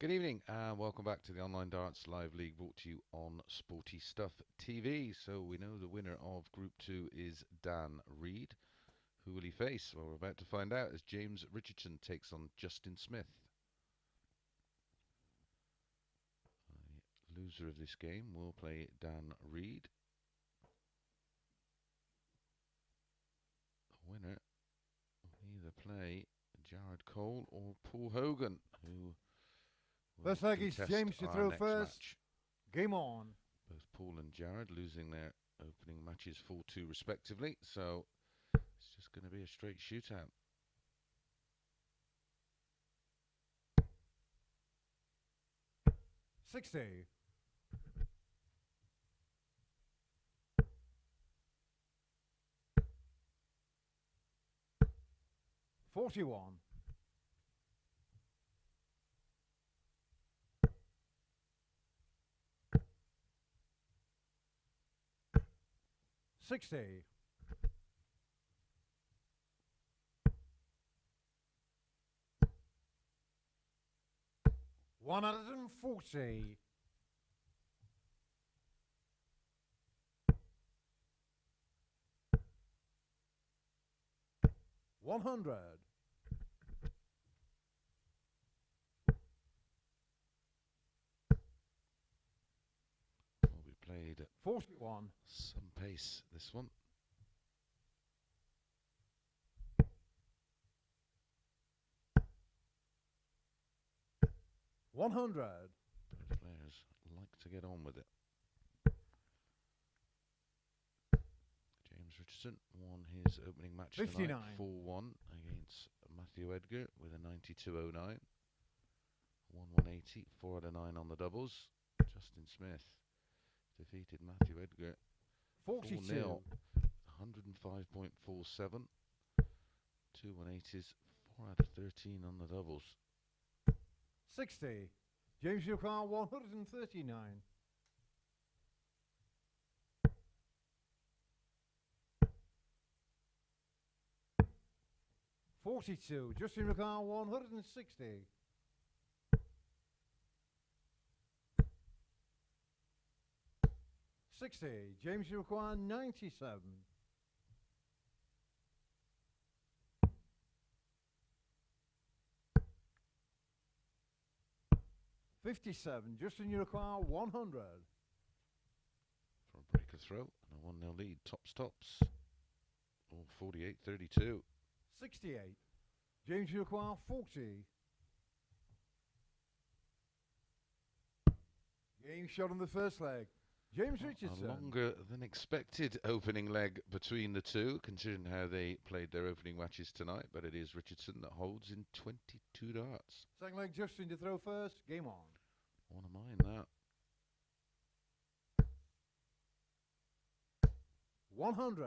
Good evening and welcome back to the Online Darts Live League brought to you on Sporty Stuff TV. So we know the winner of Group 2 is Dan Reed. Who will he face? Well, we're about to find out as James Richardson takes on Justin Smith. The loser of this game will play Dan Reed. The winner will either play Jared Cole or Paul Hogan, who First leg is James to throw first. Match. Game on. Both Paul and Jared losing their opening matches 4-2 respectively, so it's just going to be a straight shootout. $60. $41. $60. $140. $100. Will be played at 41. some pace, this one. $100. Both players like to get on with it. James Richardson won his opening match 59. tonight 4-1 against Matthew Edgar with a 92.09. Won 180, 4 out of 9 on the doubles. Justin Smith defeated Matthew Edgar 42. 105.47. 2 180s, 4 out of 13 on the doubles. 60. James Yukar 139. $42. Justin Yukar 160. $60. James Yukar 97. $57. Justin Yukar 100. For a breaker throw and a 1-0 lead. Tops. Oh, 48-32. 68. James Yukar 40. Game shot on the first leg. James Richardson. A longer than expected opening leg between the two, considering how they played their opening matches tonight. But it is Richardson that holds in 22 darts. Second leg, Justin to throw first. Game on. Want to mind that. 100.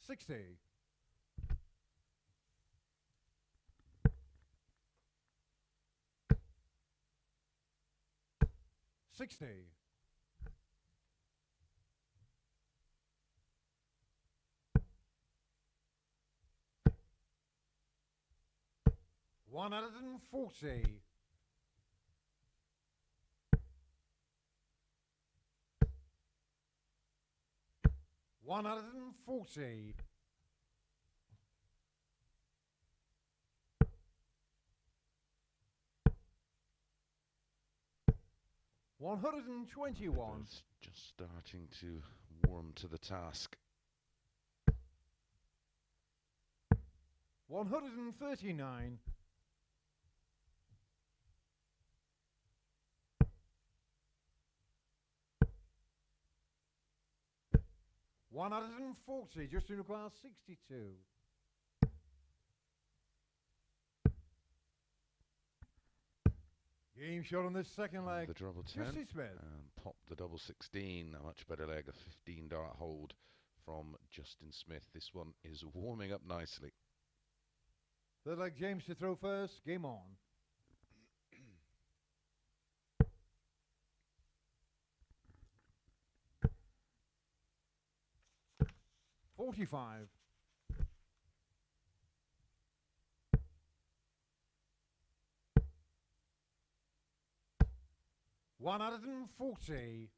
$60. $60. $140. $140. $121. Both just starting to warm to the task. 139. $140. Justin requires 62. Game shot on this second leg. The double 10 Justin Smith. and popped the double 16. A much better leg, a 15 dart hold from Justin Smith. This one is warming up nicely. Third leg, James to throw first. Game on. 45. 140.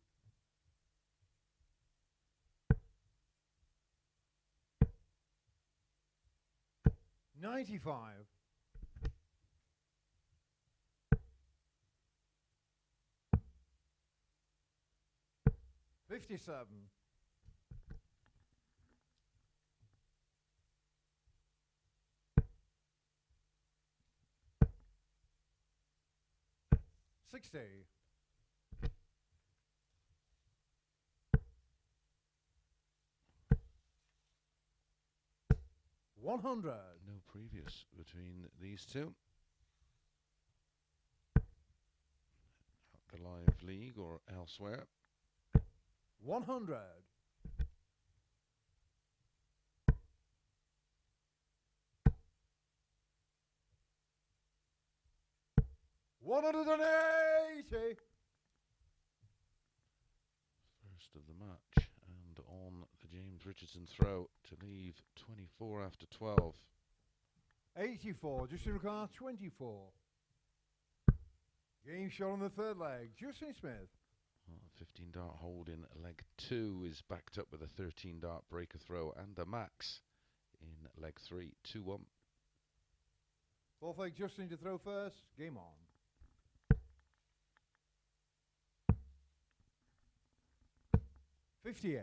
95. 57. 60. 100. No previous between these two. At the live league or elsewhere. 100. 180. First of the match, and on the James Richardson throw to leave 24 after 12. 84. Justin Ricard, 24. Game shot on the third leg. Justin Smith. Well, 15 dart hold in leg 2 is backed up with a 13 dart breaker throw and a max in leg 3. 2-1. Fourth leg, Justin to throw first. Game on. $58.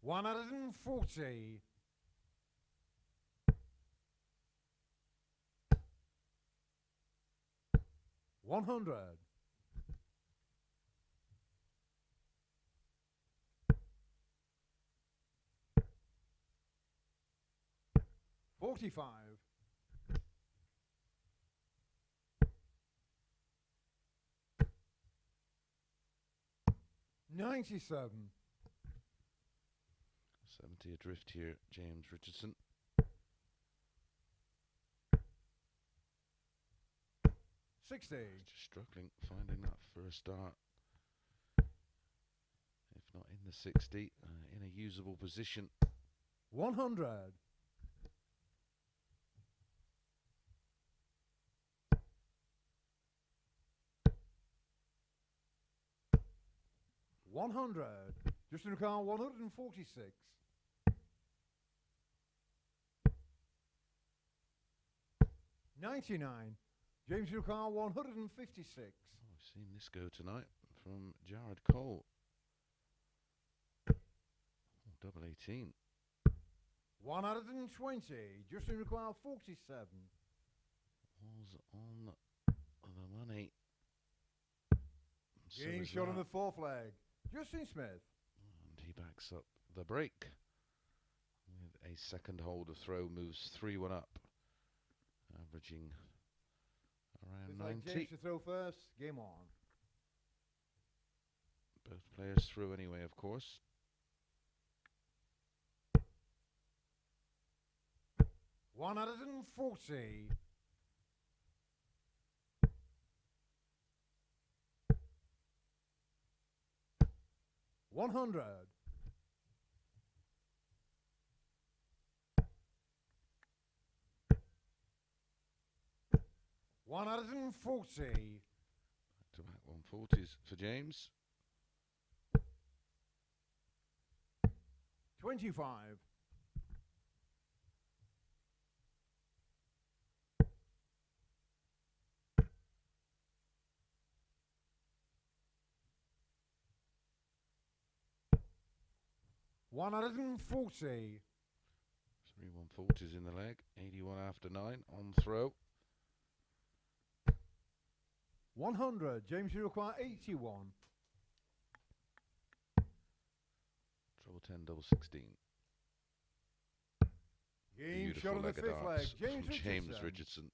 140. 100. 45. 97. 70 adrift here, James Richardson. 60. Just struggling finding that first dart. If not in the 60, in a usable position. 100. 100. Justin Ricard, 146. 99. James Ricard, 156. I've seen this go tonight from Jared Cole. Double 18. 120. Justin Ricard, 47. Was on the money. So Game is shot on that. the fourth leg. Justin Smith. And he backs up the break with a second hold of throw, moves 3-1 up, averaging around 90. James to throw first. Game on. Both players through anyway, of course. 140. 100. 140. Back-to-back 140s for James. 25. 140. 3 140s in the leg. 81 after 9 on throw. 100. James, you require 81. Treble 10, double 16. Game Beautiful shot on the leg of fifth leg. darts James from Richardson. James Richardson.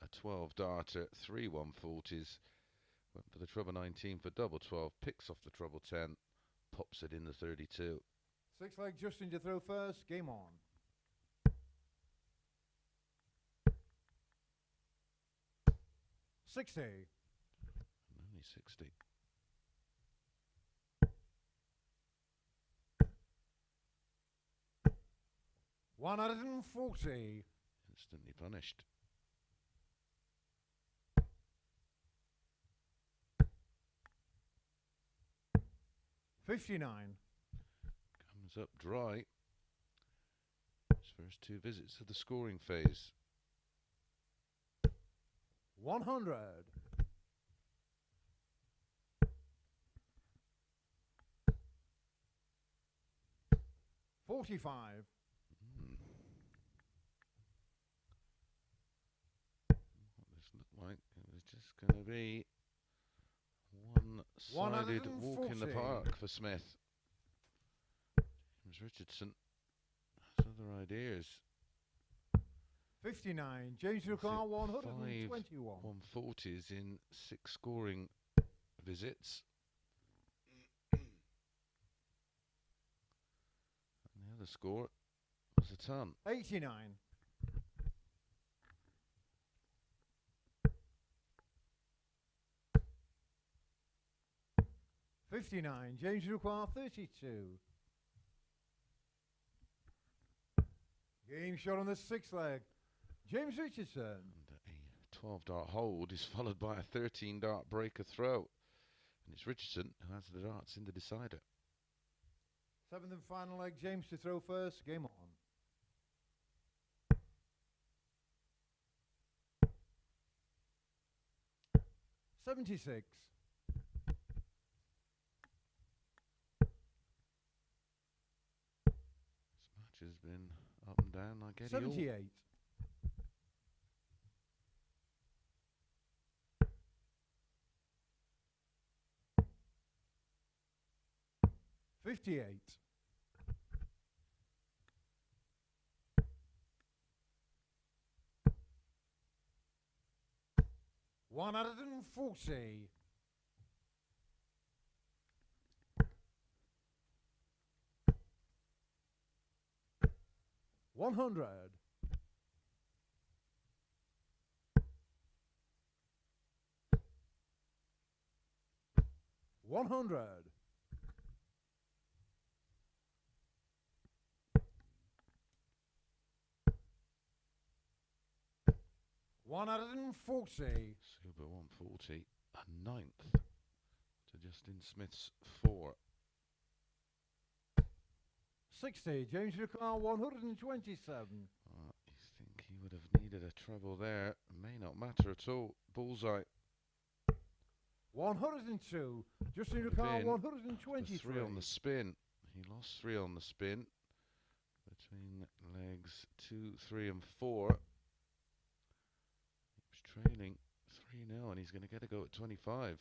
A 12 darter, 3 140s. Went for the treble 19 for double 12. Picks off the treble 10. Pops it in the 32. Sixth leg, Justin to throw first. Game on. 60. Only 60. $140. Instantly punished. $59. Comes up dry. His first two visits to the scoring phase. 100. $45. What this looked like, it was just going to be one-sided walk in the park for Smith. James Richardson has other ideas. 59. James Ricard 121. 140s in 6 scoring visits. And the other score was a ton. 89. $59. James Ricard 32. Game shot on the 6th leg. James Richardson. And a 12-dart hold is followed by a 13-dart breaker throw. And it's Richardson who has the darts in the decider. 7th and final leg. James to throw first. Game on. $76. This match has been up and down like Eddie. 78. $58. $140. $100. $100. $140. Super 140, a 9th to Justin Smith's 4. 60. James Ricard 127. You think he would have needed a treble there? May not matter at all. Bullseye. 102. Justin Would have Ricard been 123. 3 on the spin. He lost 3 on the spin between legs 2, 3 and 4. He was trailing 3-0 and he's going to get a go at 25.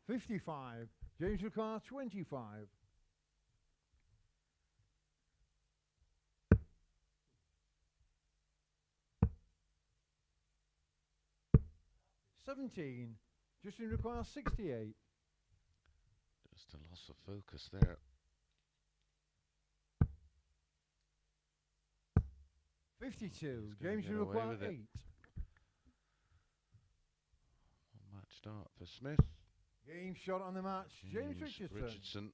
$55. James Ricard 25. $17. Justin Ricard 68. Just a loss of focus there. 52. He's gonna James get away Ricard with it. 8. One match start for Smith. Game shot on the match. James Richardson. Richardson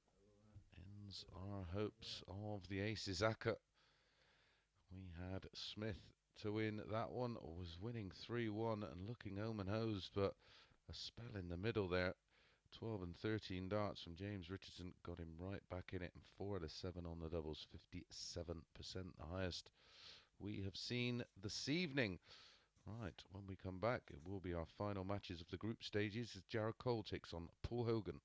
ends our hopes of the aces Acker. We had Smith to win that one, or was winning 3-1 and looking home and hosed, but a spell in the middle there. 12 and 13 darts from James Richardson got him right back in it, and 4 out of 7 on the doubles, 57%, the highest we have seen this evening. Right, when we come back, it will be our final matches of the group stages as Jared Cole takes on Paul Hogan.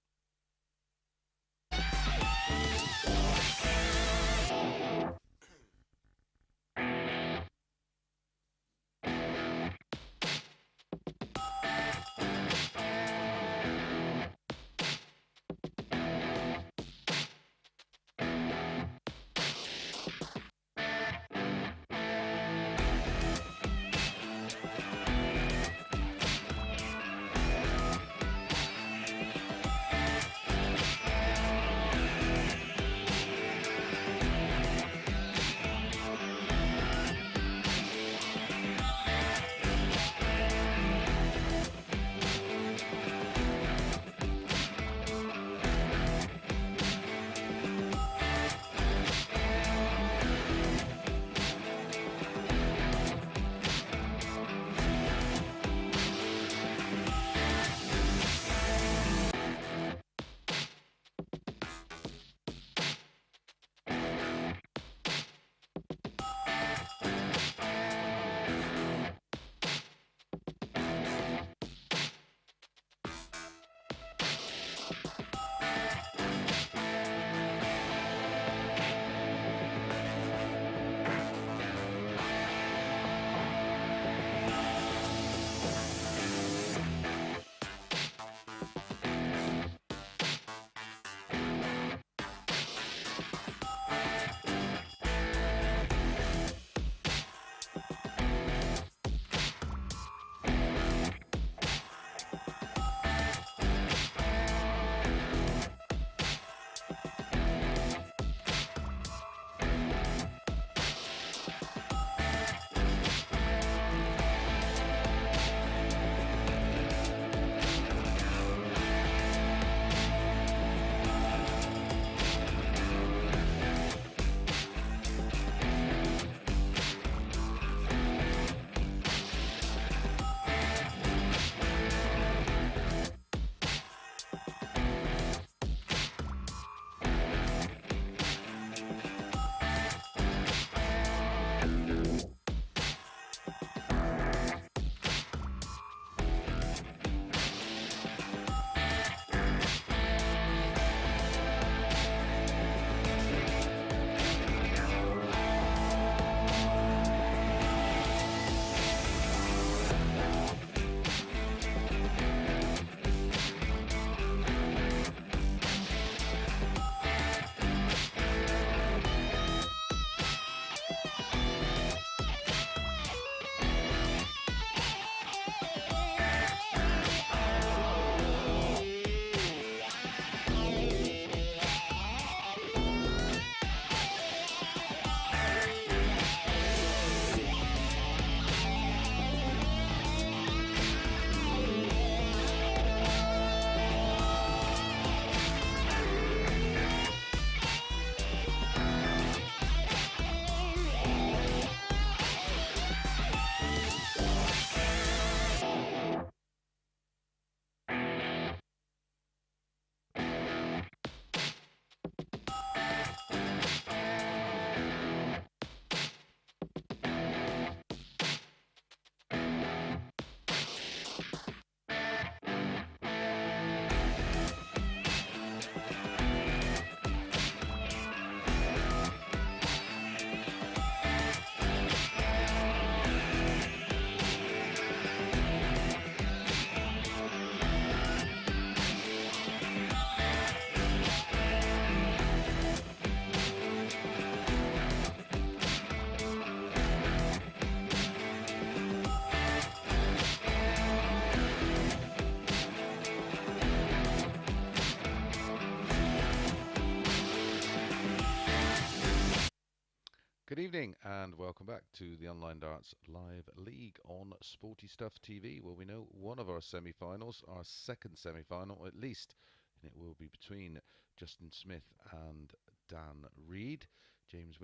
Good evening and welcome back to the Online Darts Live League on Sporty Stuff TV, where we know one of our semi-finals, our second semi-final at least, and it will be between Justin Smith and Dan Reed. James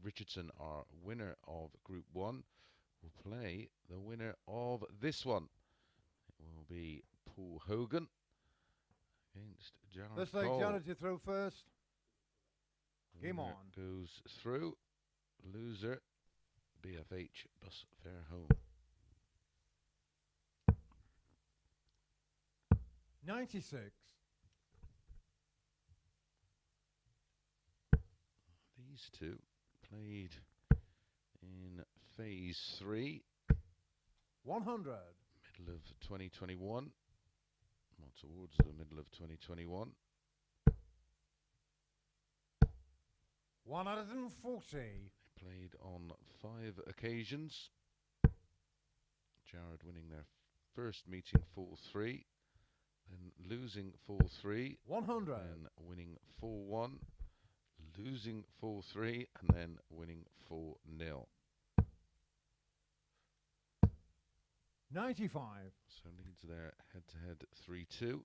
Richardson, our winner of Group 1, will play the winner of this one. It will be Paul Hogan against Jared Let's take Cole. Jared to throw first. Game Winner on. goes through. Loser, BFH bus fare home. 96. These two played in phase 3. 100. Middle of 2021. Not towards the middle of 2021. 140. Played on 5 occasions. Jared winning their first meeting 4-3, then losing 4-3, 100. then winning 4-1, losing 4-3, and then winning 4-0. 95. So leads their head-to-head 3-2.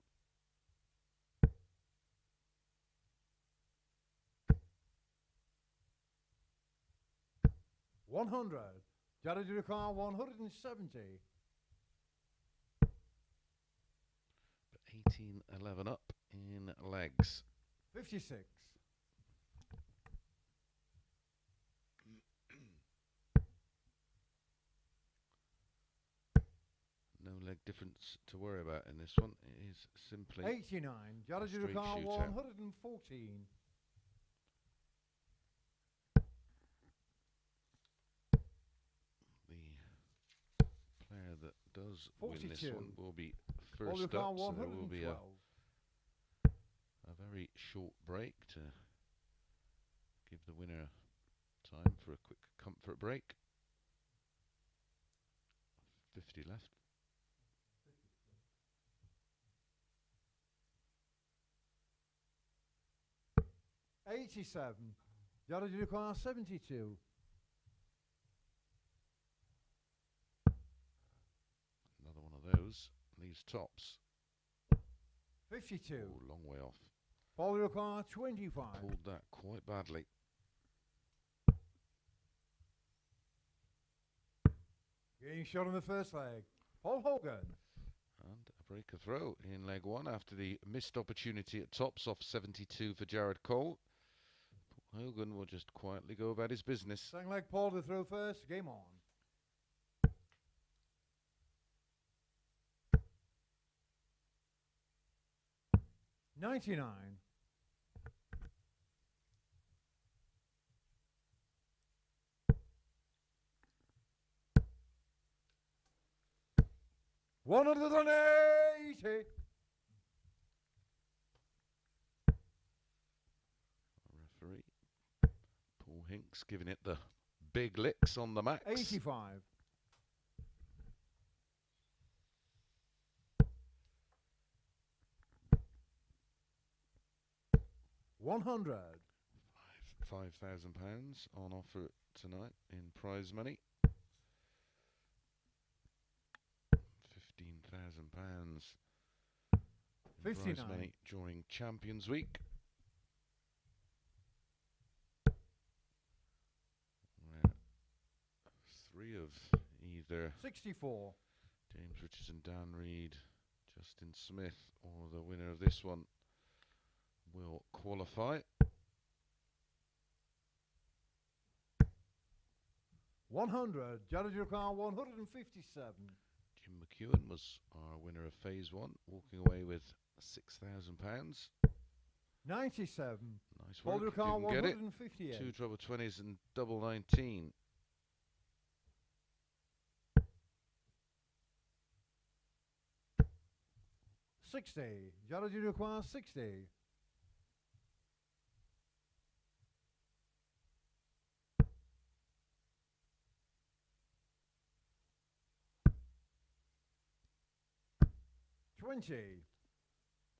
100. Jared Durkar 170. But 18-11 up in legs. 56. No leg difference to worry about in this one. It is simply 89. Jared straight Durkar shooter. 114. The player that does win this 42. one will be Paul first Durkar up, so there will be 112. a very short break to give the winner time for a quick comfort break. 50 left. $87. Jared Durkar 72. Another one of those. Leaves tops. 52. Oh, long way off. Paul Durkar 25. Pulled that quite badly. Getting shot in the first leg. Paul Hogan. And a breaker throw in leg 1 after the missed opportunity at tops off 72 for Jared Cole. Paul Hogan will just quietly go about his business. Second leg Paul to throw first. Game on. 99. 180. Referee Paul Hinks giving it the big licks on the max. 85. 100. £5,000 on offer tonight in prize money. £15,000 in 59. prize money during Champions Week. Where 3 of either 64. James Richardson, Dan Reed, Justin Smith, or the winner of this one will qualify. 100. Jared Durkar 157. Jim McEwen was our winner of phase 1, walking away with £6,000. 97. Nice Paul work. Durkar Didn't get it. 158. 2 treble 20s and double 19. 60. Jared Durkar 60. 20.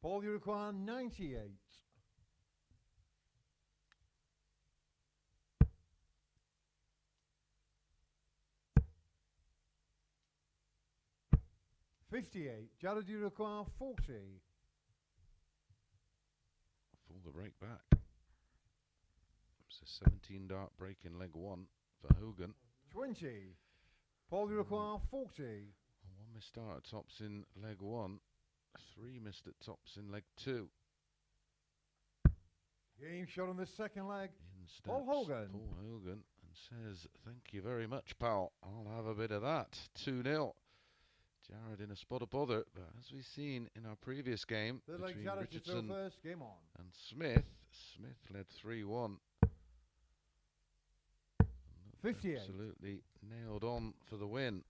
Paul Durkar 98. 58. Jared, you require 40. Full the break back. It's a 17 dart break in leg 1 for Hogan. 20. Paul, you require 40. One missed dart at tops in leg 1. 3 missed at tops in leg 2. Game shot on the second leg. In steps Paul Hogan. Paul Hogan and says, "Thank you very much, pal. I'll have a bit of that." 2-0. Jared in a spot of bother, but as we've seen in our previous game Third leg, between Jared to throw Richardson first. Game on. and Smith led 3-1. 58. Absolutely nailed on for the win.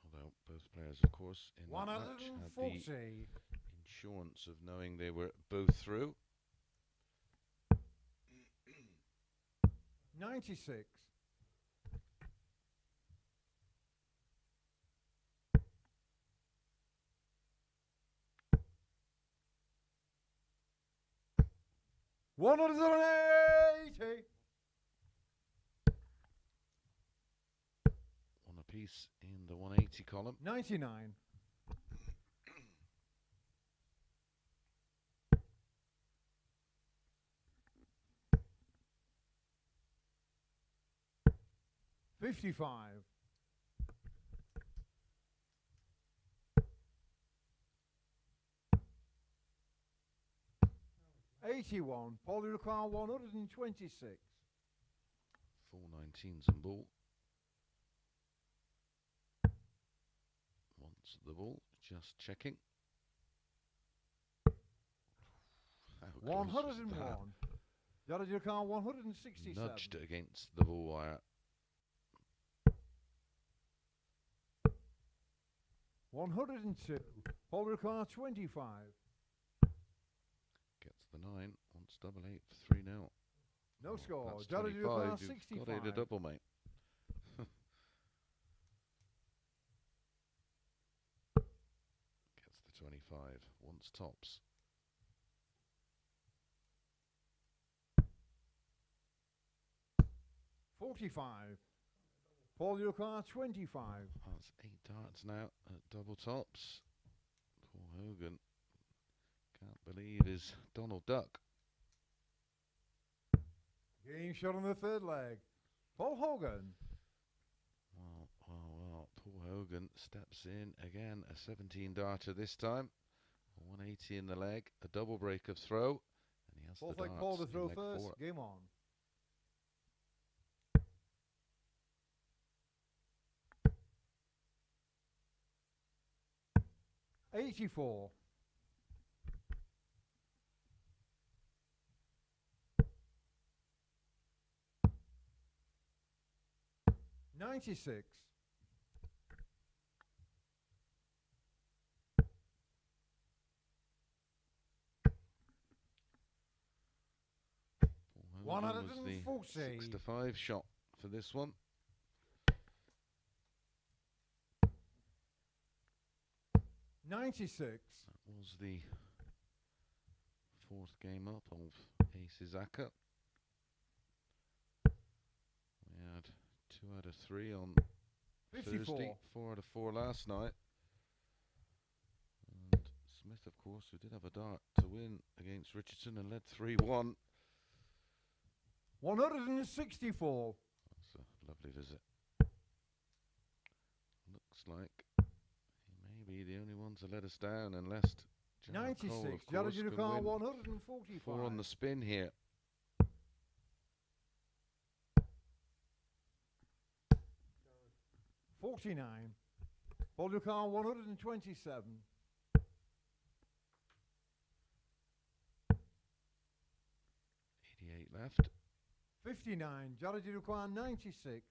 Although both players, of course, in that match had the 140. insurance of knowing they were both through. 96. 180. One apiece in the 180 column. 99. 55. 81. Paul, you require 126. 419s and ball. Wants the ball, just checking. How close was 101. that? Jared, you require 167. Nudged against the ball wire. 102. Paul, you require 25. Gets the 9. Wants double 8 for 3-0. No score. That's Jared, you require 25. You've 65. got 8 a double, mate. Gets the 25. Wants tops. $45. Paul, you require 25. That's 8 darts now at double tops. Paul Hogan can't believe his Donald Duck. Game shot on the third leg. Paul Hogan. Well. Paul Hogan steps in again. A 17 darter this time. A 180 in the leg. A double break of throw. And he has Both the like darts Paul to in throw leg first. 4. Game on. $84. 96. 140. 6-5 shot for this one. 96. That was the 4th game up of Aces Acker. We had 2 out of 3 on 54. Thursday, 4 out of 4 last night. And Smith, of course, who did have a dart to win against Richardson and led 3-1. 164. That's a lovely visit. Looks like he may be the only ones that let us down, unless Jared 96. Cole, of Jared course, can Unicar win 145. 4 on the spin here. $49. Paul Ducar 127. 88 left. 59. Jared Ducar 96.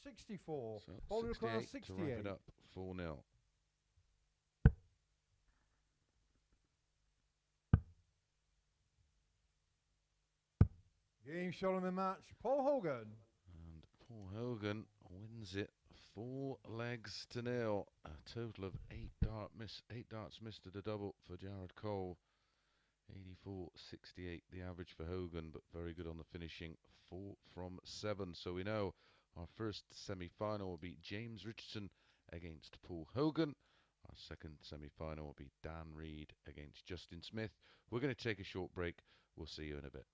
64. So Paul Ducar 68 to wrap 68. it up. 4-0. Game shot on the match. Paul Hogan. And Paul Hogan wins it 4-0. A total of 8 darts missed at a double for Jared Cole. 84.68 the average for Hogan, but very good on the finishing. 4 from 7. So we know our first semi-final will be James Richardson against Paul Hogan. Our second semi-final will be Dan Reed against Justin Smith. We're going to take a short break. We'll see you in a bit.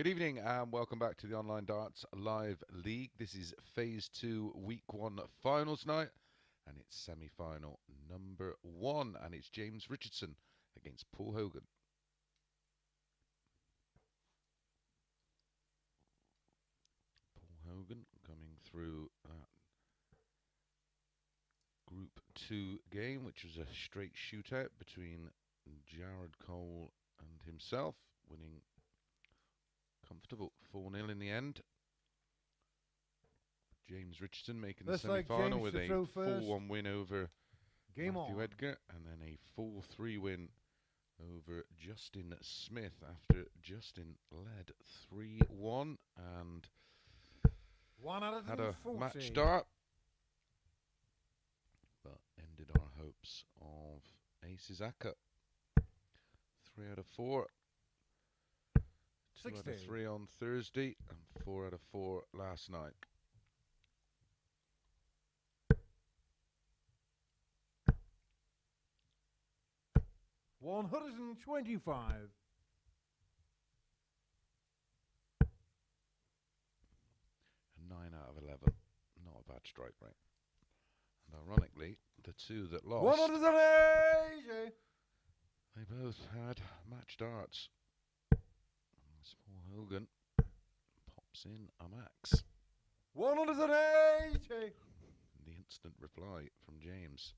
Good evening and welcome back to the Online Darts Live League. This is Phase 2 Week 1 Finals night and it's semi-final number 1 and it's James Richardson against Paul Hogan. Paul Hogan coming through Group 2 game, which was a straight shootout between Jared Cole and himself, winning comfortable 4-0 in the end. James Richardson making the semi-final with a 4-1 win over Matthew Edgar, and then a 4-3 win over Justin Smith after Justin led 3-1 and had a match start, but ended our hopes of aces Aka. 3 out of 4. 2 out of 3 on Thursday and 4 out of 4 last night. $125. And 9 out of 11. Not a bad strike rate. And ironically, the two that lost, 180. They both had match darts. As Paul Hogan pops in a max. 180. The instant reply from James.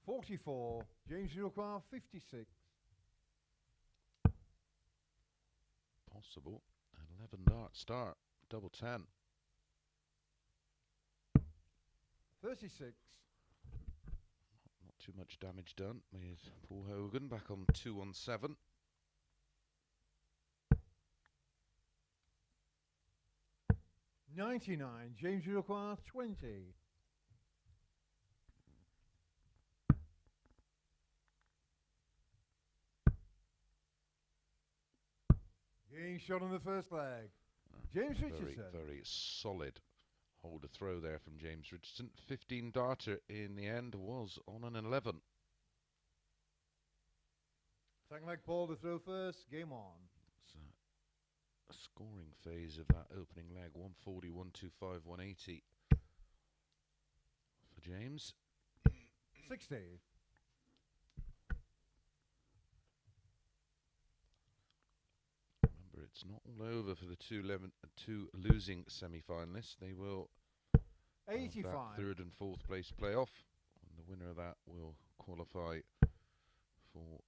$44. James require 56. Possible. An 11 dart start. Double 10. 36. Not too much damage done with Paul Hogan back on 2-on-7. $99. James require 20. Game shot on the first leg. James Richardson. Very solid hold a throw there from James Richardson. 15 darter in the end was on an 11. Second leg Paul to throw first. Game on. So a scoring phase of that opening leg. 140, 125, 180 for James. 60. It's not all over for the two losing semi-finalists. They will 85. That third and fourth place playoff, and the winner of that will qualify for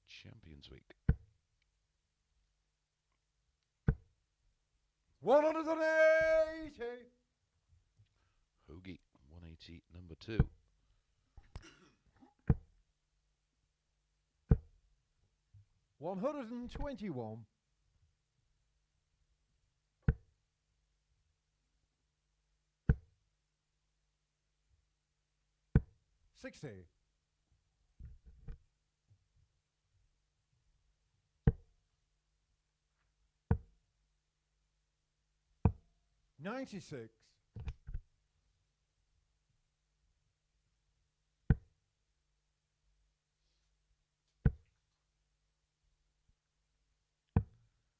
Champions Week. 180. Hoagie 180 number 2. $121. 60. $96.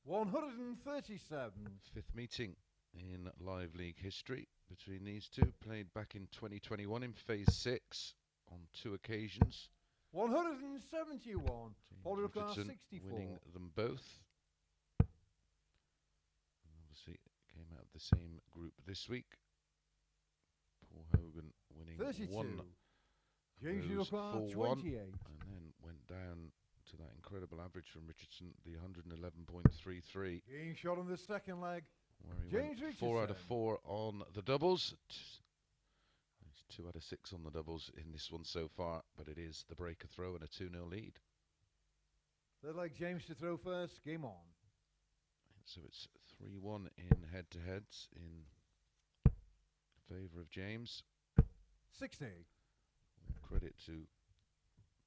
$137. Fifth meeting in live league history between these two, played back in 2021 in phase 6 on 2 occasions. 171. Paul Richardson 64. winning them both. And obviously came out of the same group this week. Paul Hogan winning 32. one James of those 4-1, 28. and then went down to that incredible average from Richardson, the 111.33. Game shot on the second leg. Where he James went 4 out of Richardson. 4 on the doubles. He's 2 out of 6 on the doubles in this one so far, but it is the breaker throw and a 2-0 lead. Third leg James to throw first. Game on. So it's 3-1 in head-to-heads in favour of James. 60. Credit to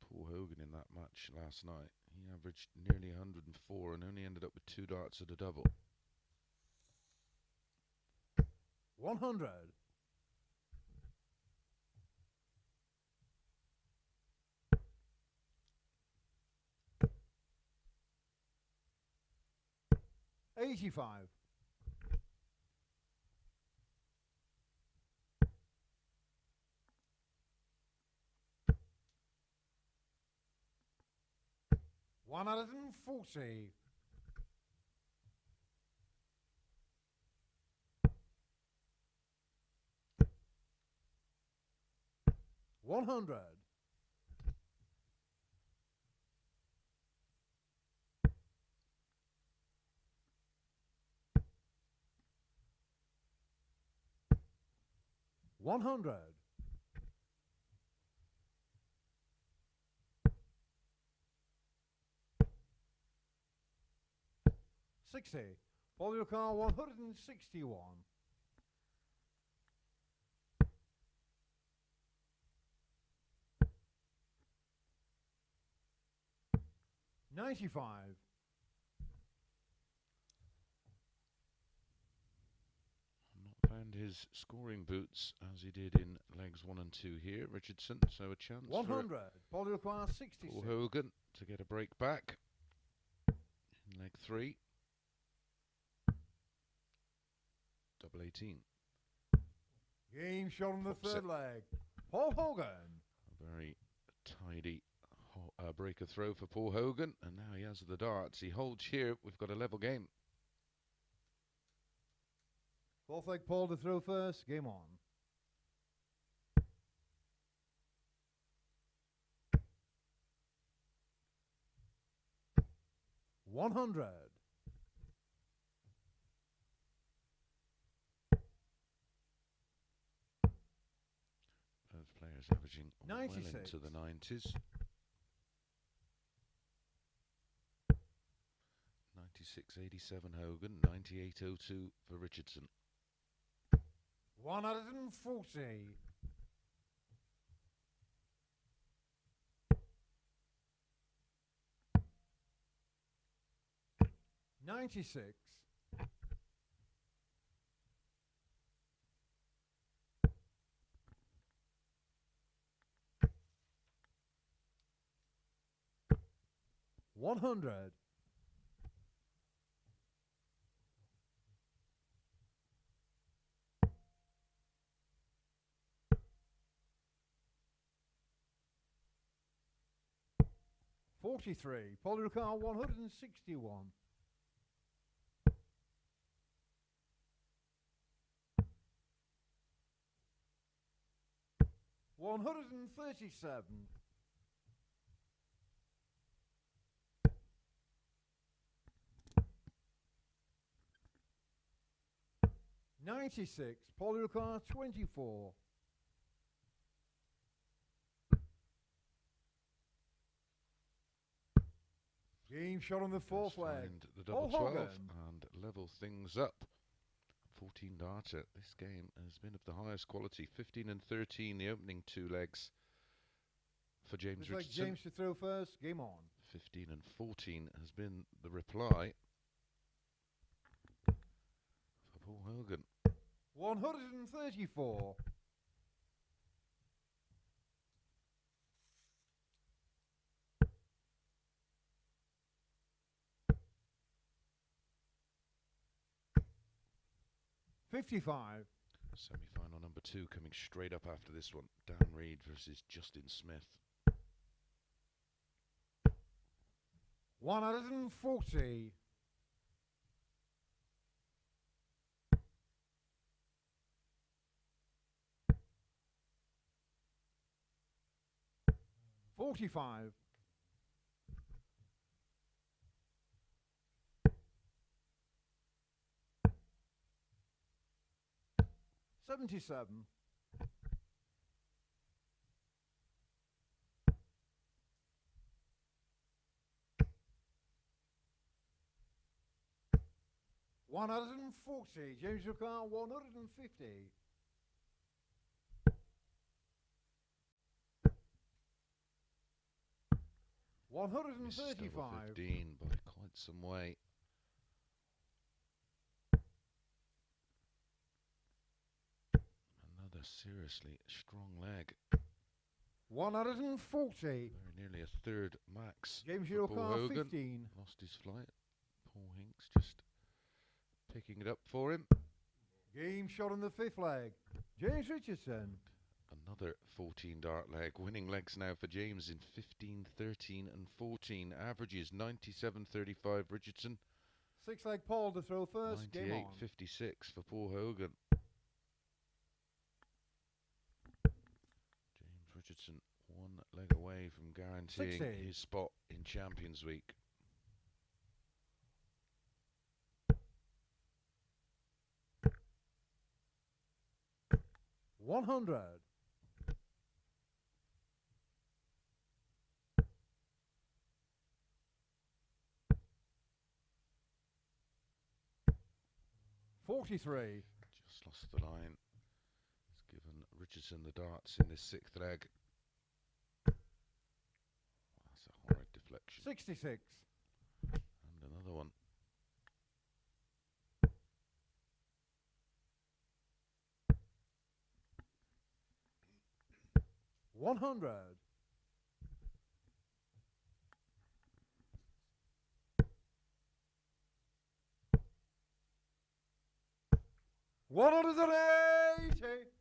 Paul Hogan in that match last night. He averaged nearly 104 and only ended up with 2 darts at a double. 100. 85. 140. 100. 100. 60. Follow your car 161. 95. Found his scoring boots as he did in legs 1 and 2 here, Richardson. So a chance 100. for Follow your car 66. Paul Hogan to get a break back in leg 3. Double 18. Game shot on the Pops third it. leg. Paul Hogan. A very tidy breaker throw for Paul Hogan, and now he has the darts. He holds here. We've got a level game. Fourth leg, Paul to throw first. Game on. $100. Both players averaging well 96. into the 90s. 96.87 Hogan, 98.02 for Richardson. 140. 96. 100. 43. Polycar 161. 137. 96. Polycar 24. 'Game shot on the fourth leg. Find the double Paul 12 Hogan. and level things up. 14 darter. This game has been of the highest quality. 15 and 13, the opening 2 legs for James Looks like Richardson. James to throw first. Game on. 15 and 14 has been the reply for Paul Hogan. 134. 55. Semi-final number 2 coming straight up after this one. Dan Reed versus Justin Smith. 140. 45. 77. 140. James Ricard 150. 135. 15 by quite some way. Another seriously strong leg. 140. Very nearly a third max. James for Paul Ricard Hogan. 15. Lost his flight. Paul Hinks just Picking it up for him. Game shot on the 5th leg. James Richardson. Another 14 dart leg. Winning legs now for James in 15, 13 and 14. Averages 97.35 Richardson. 6th leg Paul to throw first. Game on. 98.56 for Paul Hogan. James Richardson one leg away from guaranteeing 60. his spot in Champions Week. $100. 43. Just lost the line. It's given Richardson the darts in this 6th leg. That's a horrid deflection. 66. And another one. $100. $180.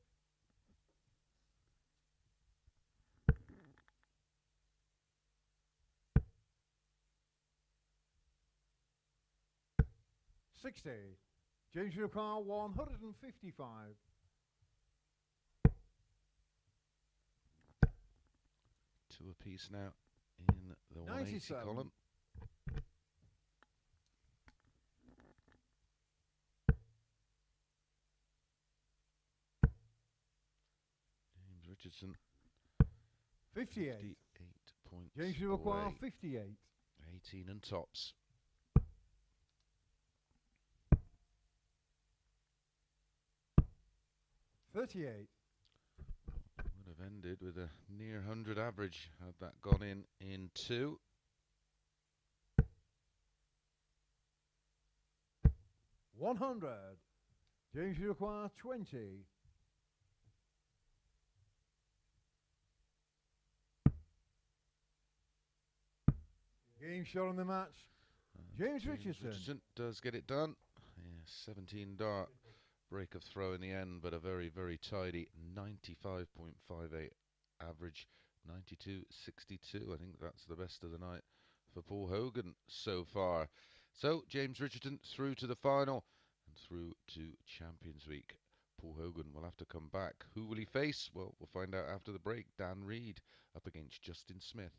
$60. James Require 155. Two apiece now in the 180 97. column. James Richardson 58. 58 James points Require away. 58. 18 and tops. $38. Would have ended with a near 100 average had that gone in 2. $100. James Require 20. Game shot on the match. James Richardson. Does get it done. Yeah, 17 dart break of throw in the end, but a very, very tidy 95.58 average. 92.62. I think that's the best of the night for Paul Hogan so far. So James Richardson through to the final and through to Champions Week. Paul Hogan will have to come back. Who will he face? Well, we'll find out after the break. Dan Reed up against Justin Smith.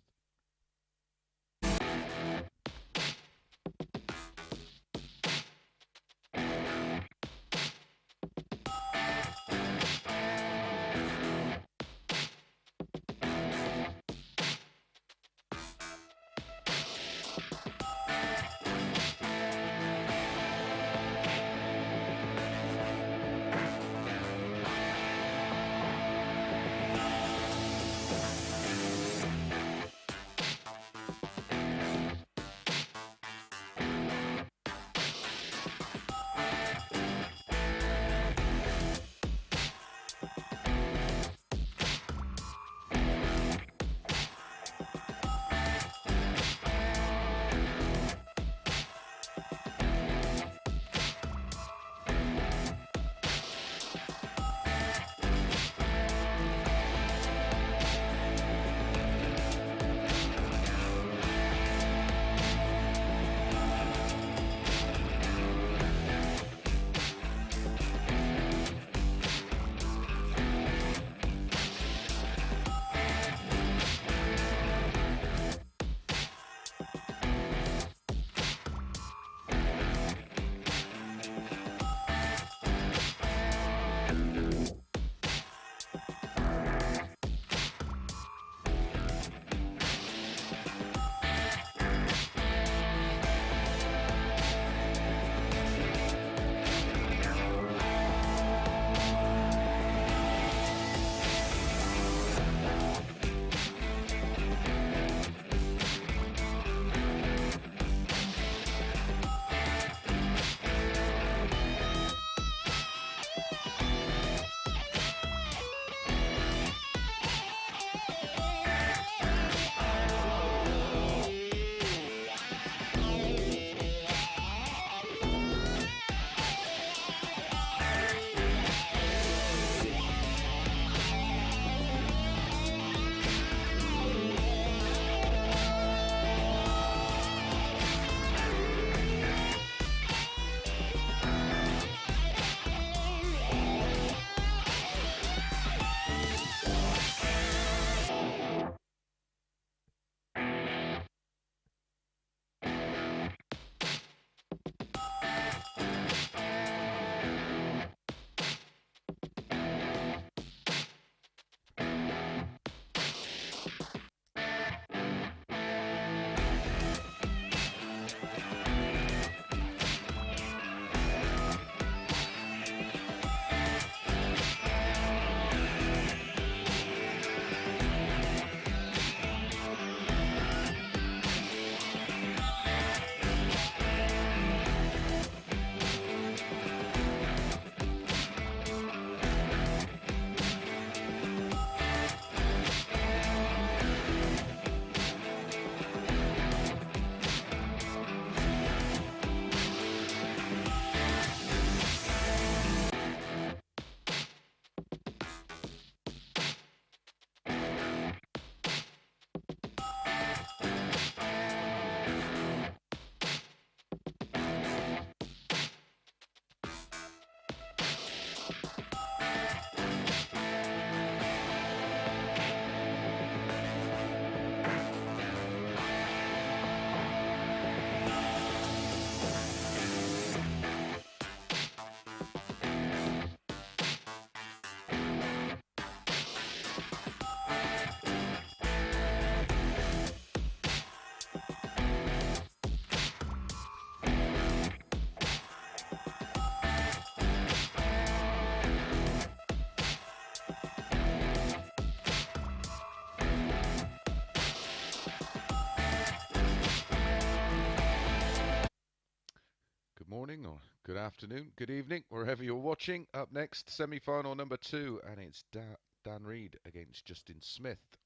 morning or good afternoon, good evening, wherever you're watching. Up next, semi-final number 2, and it's Dan Reed against Justin Smith.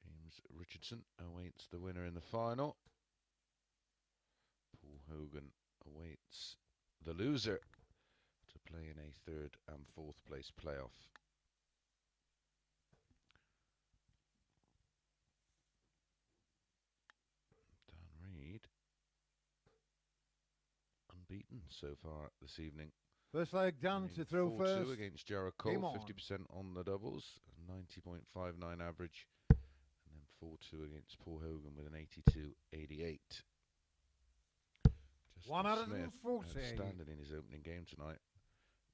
James Richardson awaits the winner in the final. Paul Hogan awaits the loser to play in a 3rd and 4th place playoff. Dan Reed, unbeaten so far this evening. First leg, Dan to throw 4-2 first. against Jarrod Cole, 50% on the doubles, 90.59 average. And then 4-2 against Paul Hogan with an 82.88. Justin Smith, outstanding in his opening game tonight,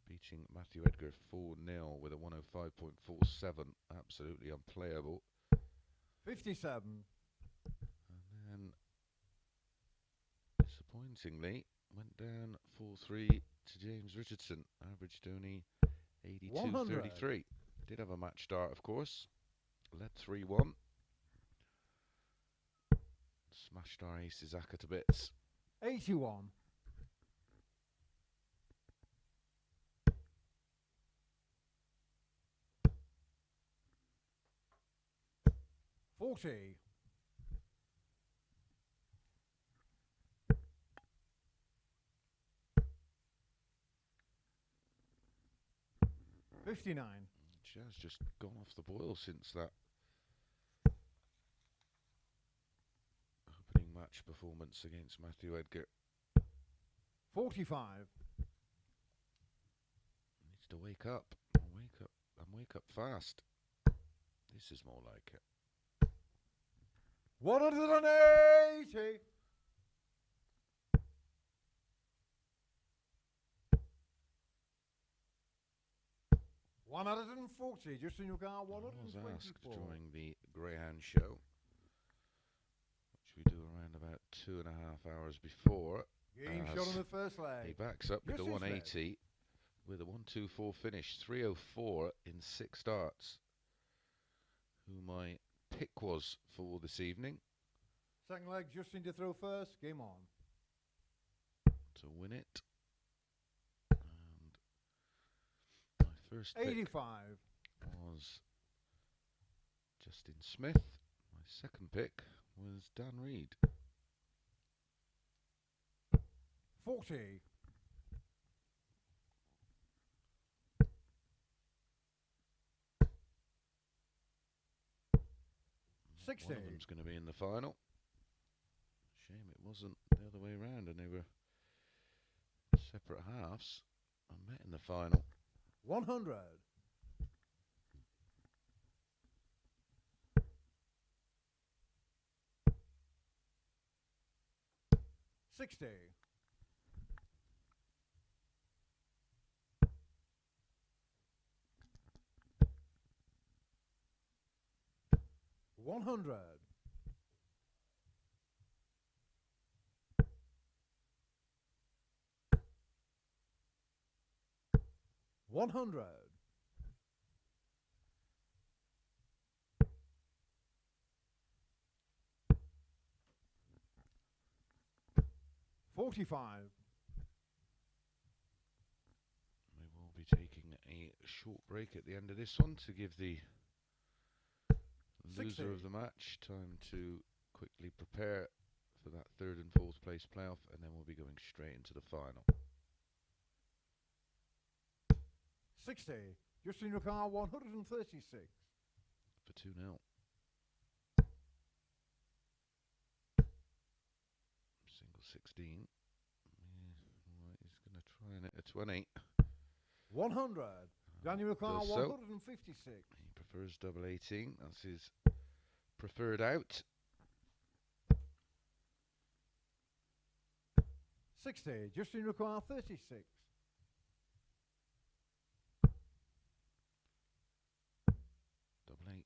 beating Matthew Edgar 4-0 with a 105.47, absolutely unplayable. 57. And then, disappointingly, went down 4-3 to James Richardson, averaged only 82.33. Did have a match start, of course, led 3-1. Smashed our ace Izaka to bits. 81. 40. 59. She has just gone off the boil since that opening match performance against Matthew Edgar. 45. Needs to wake up. Wake up fast. This is more like it. 180. 140, just in your car, 124. I was asked during the Greyhound show, which we do around about 2.5 hours before. Game shot on the first leg. He backs up with the 180 with a 1-2-4 finish, 304 in 6 starts. Who my pick was for this evening. Second leg, Justin to throw first. Game on. To win it. And my first 85 pick was Justin Smith. My second pick was Dan Reed. 40. 60. One of them's going to be in the final. Shame it wasn't the other way around and they were separate halves and met in the final. 100. 60. 100. 100. 45. We will be taking a short break at the end of this one to give the loser of the match time to quickly prepare for that 3rd and 4th place playoff, and then we'll be going straight into the final. 60. Justin your car, 136. For 2-0. Single 16. Yeah, right, he's going to try and hit a 20. 100. Daniel car, 156. He prefers double 18. That's his preferred out. 60. Justin your car, 36. Double 8.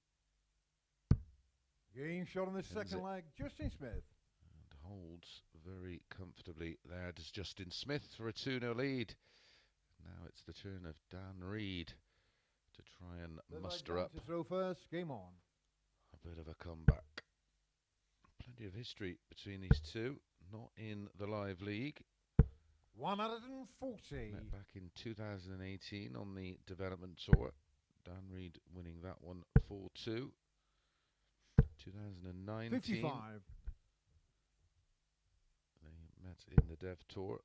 Game shot on the second leg, Justin Smith. And holds very comfortably there. Does Justin Smith for a 2-0 lead. Now it's the turn of Dan Reed to try and muster up to throw first. Game on. a bit of a comeback. Plenty of history between these two. Not in the live league. 140. Met back in 2018 on the development tour. Dan Reed winning that one 4-2. 2019. 55. They met in the Dev Tour.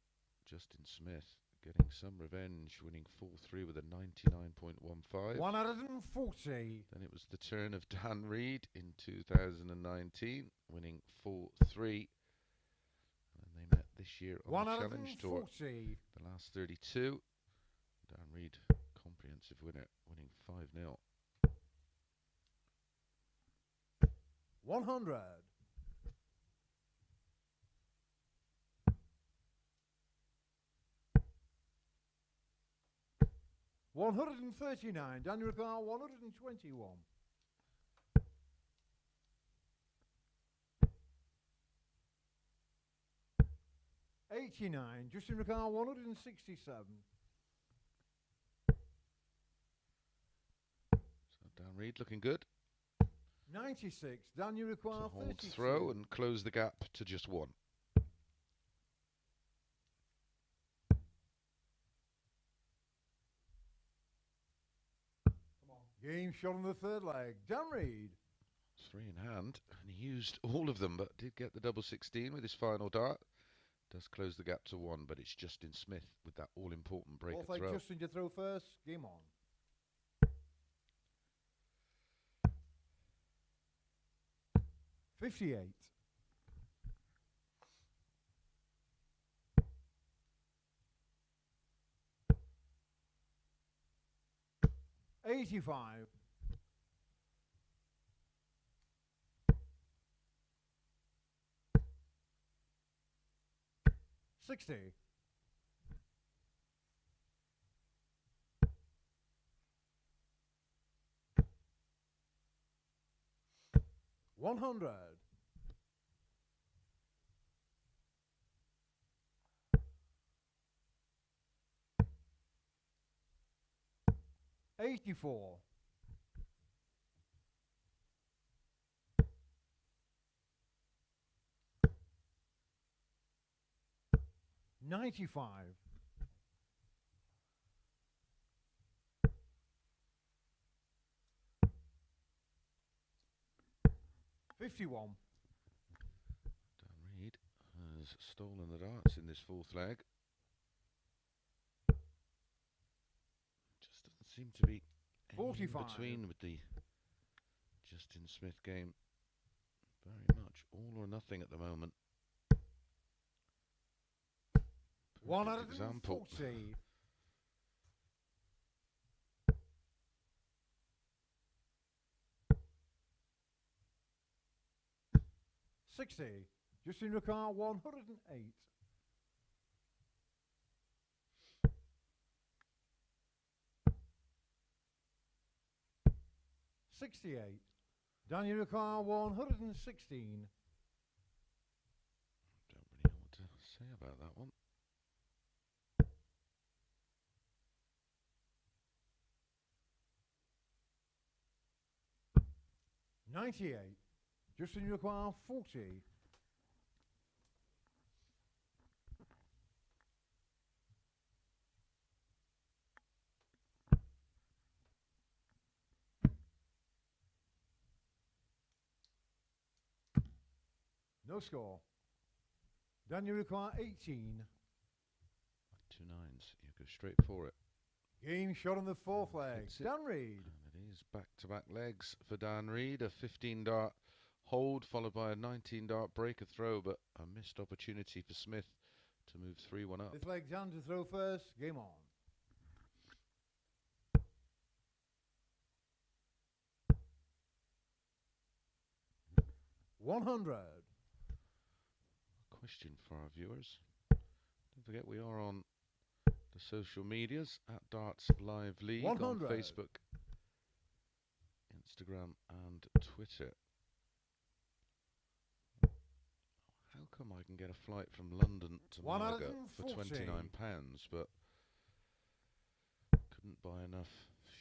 Justin Smith getting some revenge, winning 4-3 with a 99.15. 140. Then it was the turn of Dan Reed in 2019, winning 4-3. And they met this year on the Challenge Tour. The last 32. Dan Reed, comprehensive winner, winning 5-0. 100. 139. Daniel Carr, 121. $89. Justin Ricard, 167. So Dan Reed looking good. 96. Daniel Ricard, To hold 32. throw and close the gap to just one. Game shot on the third leg. Dan Reed. 3 in hand, and he used all of them, but did get the double 16 with his final dart. Does close the gap to one, but it's Justin Smith with that all-important break Ball of fake throw. Justin to throw first. Game on. $58. 85. 60. 100. 84. 95. 51. Dan Reed has stolen the darts in this fourth leg. Just doesn't seem to be any 45. in between with the Justin Smith game. Very much all or nothing at the moment. Perfect example. 140. 60. Justin Ricard, 108. 68. Daniel Ricard, 116. Don't really know what to say about that one. 98. Justin Ricard, 40. No score. Daniel Ricard, 18. 2 9s. You go straight for it. Game shot on the fourth leg. Hits it. Dan Reed. And it is back-to-back legs for Dan Reed. A 15-dart hold followed by a 19-dart break of throw, but a missed opportunity for Smith to move 3-1 up. This leg down to throw first. Game on. 100. Question for our viewers. Don't forget we are on the social medias at Darts Live League 100. on Facebook, Instagram and Twitter. How come I can get a flight from London to Malaga for £29 but couldn't buy enough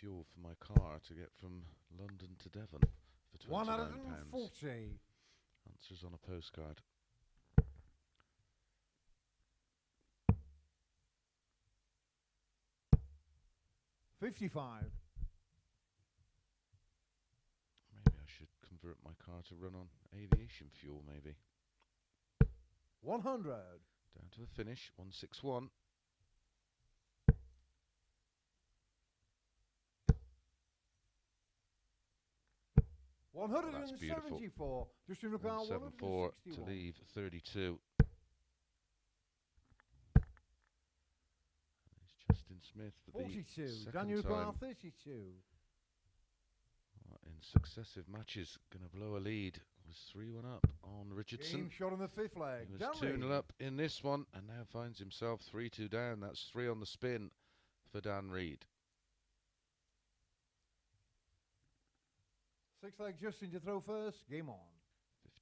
fuel for my car to get from London to Devon for £29? 140. Answers on a postcard. $55. Maybe I should convert my car to run on aviation fuel, maybe. 100. Down to the finish, 161. That's beautiful. 174. Just in the car, 174 to 161. leave 32. It's Justin Smith for 42. the second Daniel time car 32. in successive matches. Going to blow a lead. Was 3-1 up on Richardson. Game shot on the fifth leg. He was 2-0 up in this one and now finds himself 3-2 down. That's 3 on the spin for Dan Reed. Six leg Justin to throw first. Game on.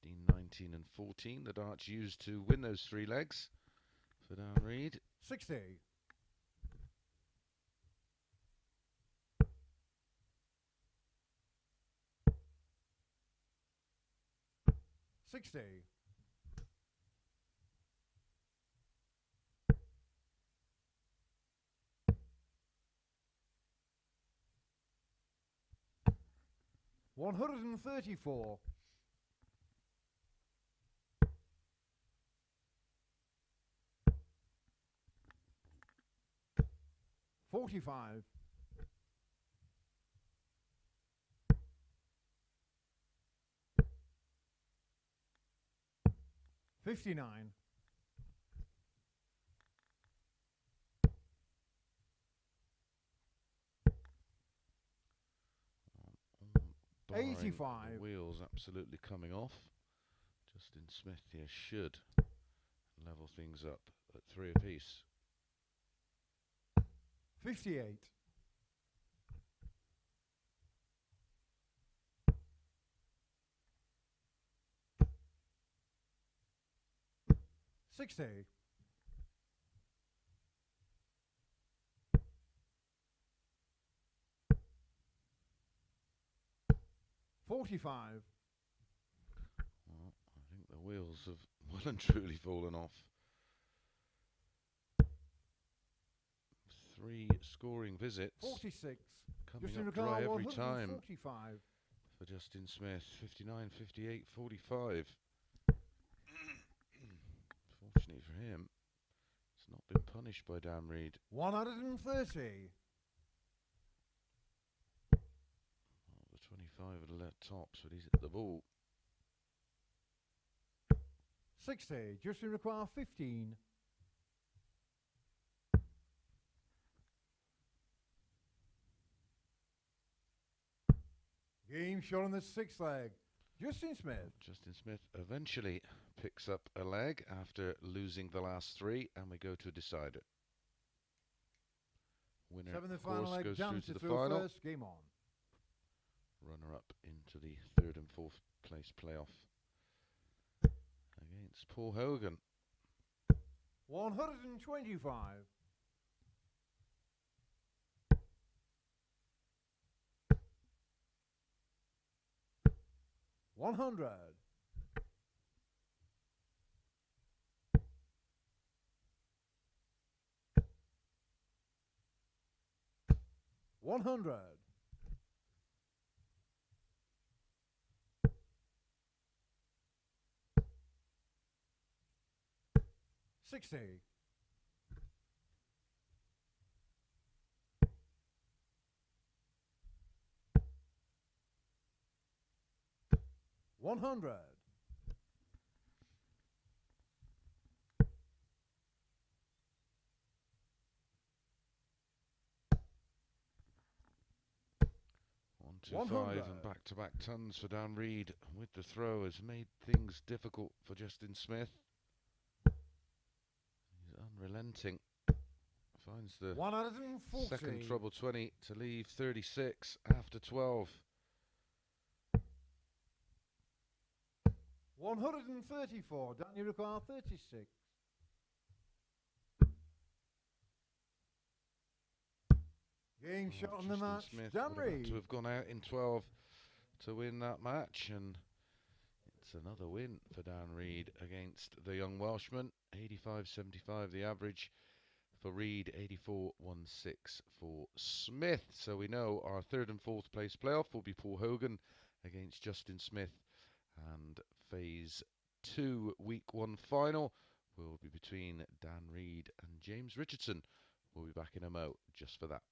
15, 19 and 14. The darts used to win those 3 legs for Dan Reed. 60. 60. 134. 45. 59. 85. The wheels absolutely coming off. Justin Smith here should level things up at 3 apiece. 58. 60. 45. Well, I think the wheels have well and truly fallen off. 3 scoring visits. 46. Coming up dry every time for Justin Smith. 59, 58, 45. Fortunately for him, it's not been punished by Dan Reed. 130. Well, the 25 at the left tops, but he's at the ball. 60. Justin require 15. Game shot on the sixth leg. Justin Smith. Justin Smith eventually picks up a leg after losing the last 3, and we go to a decider. Winner, of course, goes through to the final. First. Game on. Runner up into the 3rd and 4th place playoff against Paul Hogan. 125. 100. 100. 60. 100. 125 and back-to-back tons for Dan Reed with the throw has made things difficult for Justin Smith. He's unrelenting. Finds the 140. second trouble 20 to leave 36 after 12. 134. Daniel require 36. Game shot on the Justin match. Smith Dan would have had Reed. to have gone out in 12 to win that match, and That's another win for Dan Reed against the young Welshman. 85.75 the average for Reed, 84.16 for Smith. So we know our third and fourth place playoff will be Paul Hogan against Justin Smith, and phase 2 week 1 final will be between Dan Reed and James Richardson. We'll be back in a mo just for that.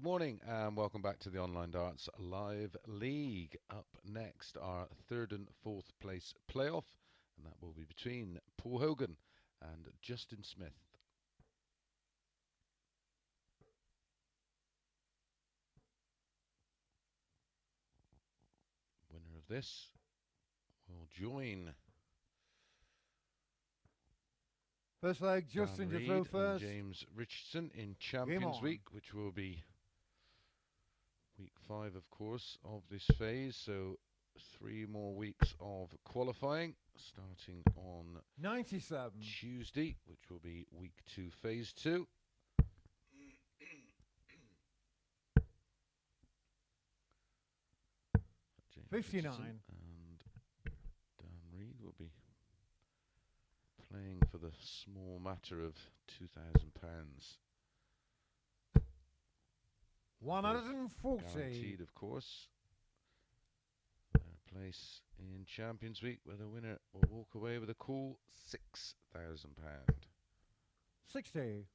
morning and welcome back to the Online Darts Live League. Up next, our third and fourth place playoff, and that will be between Paul Hogan and Justin Smith. Winner of this will join first leg, Justin to throw first. James Richardson in Champions Week, which will be week 5, of course, of this phase. So 3 more weeks of qualifying, starting on 97 Tuesday, which will be week 2, phase 2. James 59 Richardson and Dan Reed will be playing for the small matter of £2,000. 140 Guaranteed, of course. Their place in Champions Week, where the winner will walk away with a cool £6,000. 60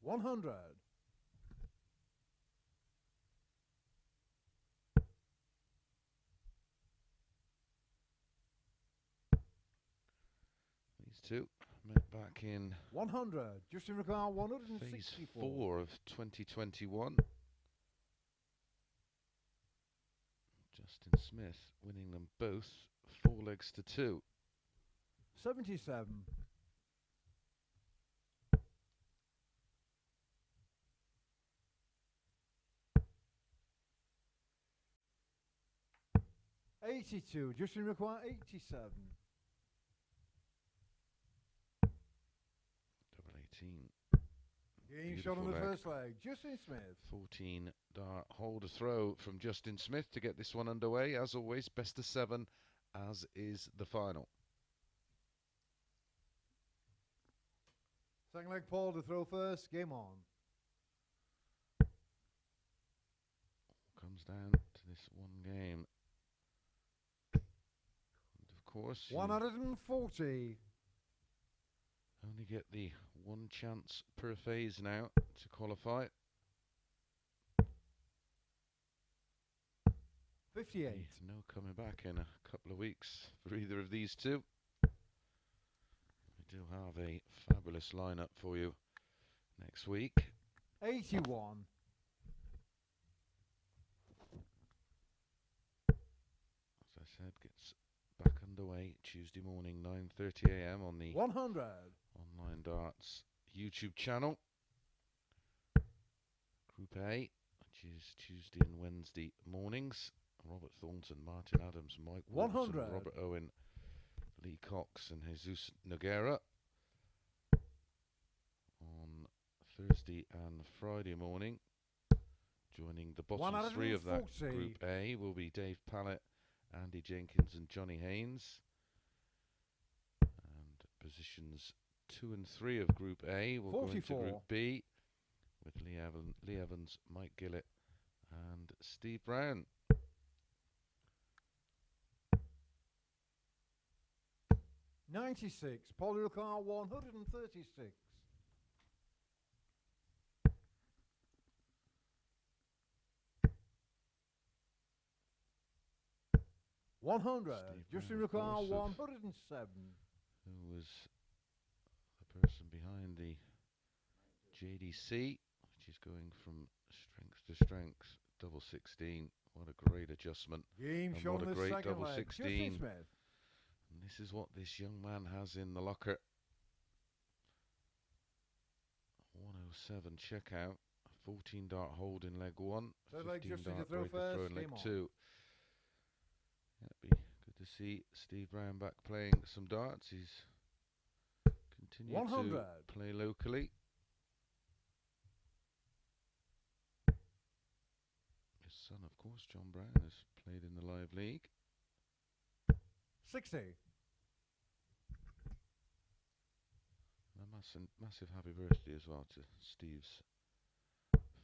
100 These two met back in 100. Justin require phase 164. 4 of 2021. Justin Smith winning them both 4 legs to 2. 77 82. Justin require 87. Double 18. Game shot on the first leg. Justin Smith. 14 dart hold a throw from Justin Smith to get this one underway. As always, best of 7, as is the final. Second leg, Paul to throw first. Game on. Comes down to this one game. And of course, 140. only get the one chance per phase now to qualify. 58. No coming back in a couple of weeks for either of these two. We do have a fabulous lineup for you next week. 81. As I said, gets back underway Tuesday morning, 9:30 AM on the 100. Online Darts YouTube channel. Group A, which is Tuesday and Wednesday mornings. Robert Thornton, Martin Adams, Mike Watson, 100. Robert Owen, Lee Cox and Jesus Noguera. On Thursday and Friday morning, joining the bottom 3 of that 140. Group A will be Dave Pallett, Andy Jenkins and Johnny Haynes. And positions 2 and 3 of Group A will 44. go into Group B with Lee Evans, Mike Gillett and Steve Brown. 96. Paul Rukar 136. 100. Justin Rukar 107. Who was the person behind the JDC, which is going from strength to strength, double 16. What a great adjustment. Game And shown what a the great second double leg. 16. Justin Smith. And this is what this young man has in the locker. 107 checkout, 14 dart hold in leg 1, Third leg, 15 Justin to dart throw break the throw first. in leg Game on. 2. It'd be good to see Steve Brown back playing some darts. He's continued 100. to play locally. His son, of course, John Brown, has played in the Live League. 60. And a massive happy birthday as well to Steve's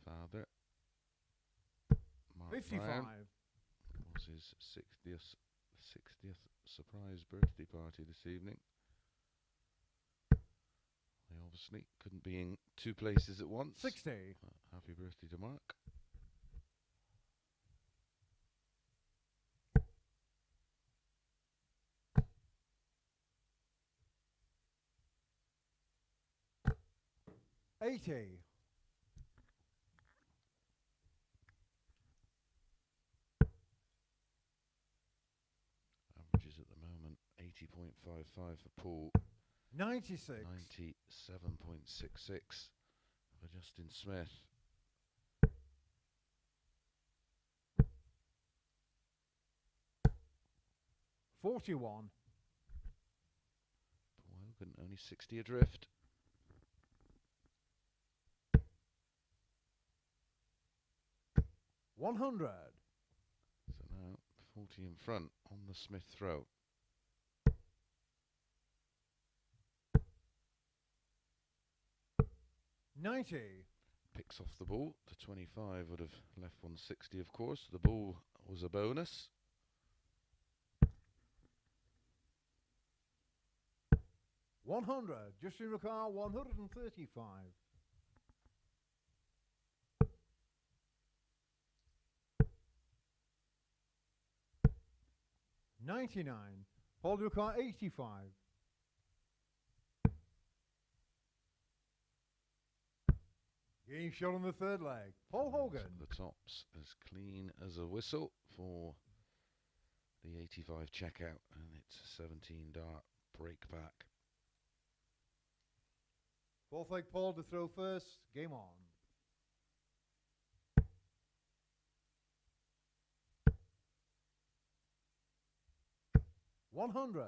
father, Mark 55. Brown. It was his 60th surprise birthday party this evening. They obviously couldn't be in two places at once. 60. Happy birthday to Mark. $80. Averages at the moment 80.55 for Paul. 96. 97.66 for Justin Smith. $41. Paul Hogan only 60 adrift. $100. So now 40 in front on the Smith throw. $90. Picks off the ball. The 25 would have left 160, of course. The ball was a bonus. $100. Justin Ricard, 135. $99. Paul Ricard, 85. Game shot on the third leg. Paul Hogan. The tops as clean as a whistle for the 85 checkout, and it's a 17 dart break back. Fourth leg Paul to throw first. Game on. $100.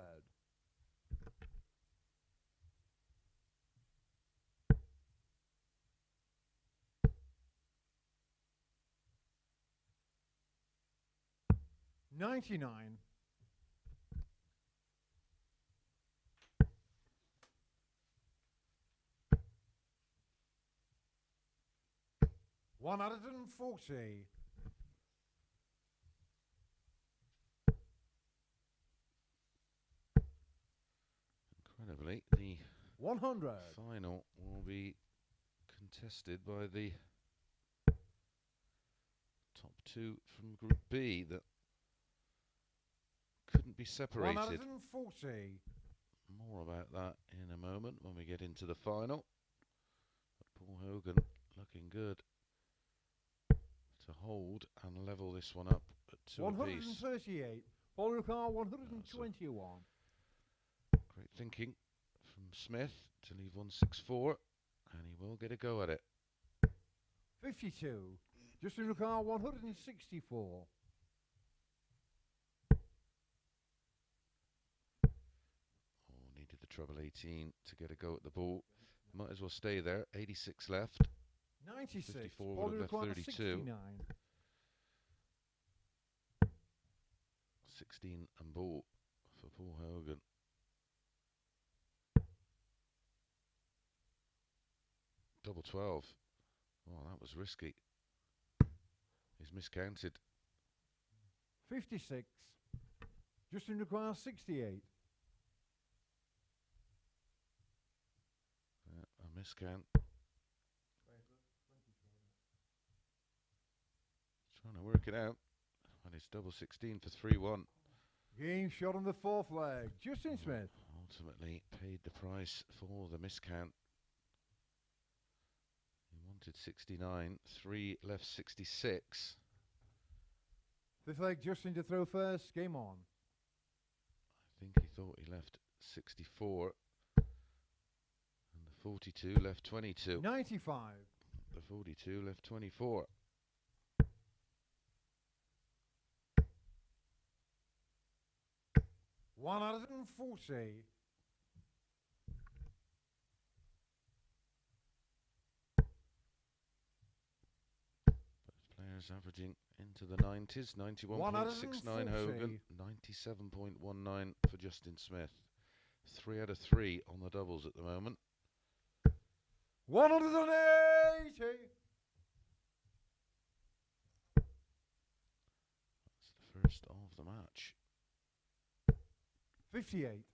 $99. $140. Incredibly, the 100. final will be contested by the top two from Group B that couldn't be separated. 140. More about that in a moment when we get into the final. But Paul Hogan looking good to hold and level this one up at 2 apiece. 138. Paul Ricard, 121. Great thinking from Smith to leave 164, and he will get a go at it. 52. Justin Ricard, 164. Oh, needed the treble 18 to get a go at the ball. Might as well stay there. 86 left. 96. 54 Paul would have left Ricard, 32. 69. 16 and ball for Paul Hogan. Double 12. Oh, that was risky. He's miscounted. 56. Justin Ricard, 68. A miscount. Trying to work it out. And it's double 16 for 3-1. Game shot on the fourth leg. Justin Smith. Ultimately paid the price for the miscount. He wanted 69. 3 left 66. Fifth leg Justin to throw first. Game on. I think he thought he left 64. And the 42 left 22. 95. The 42 left 24. $140. Players averaging into the 90s. 91.69 Hogan. 97.19 for Justin Smith. 3 out of 3 on the doubles at the moment. 180. That's the first of the match. 58.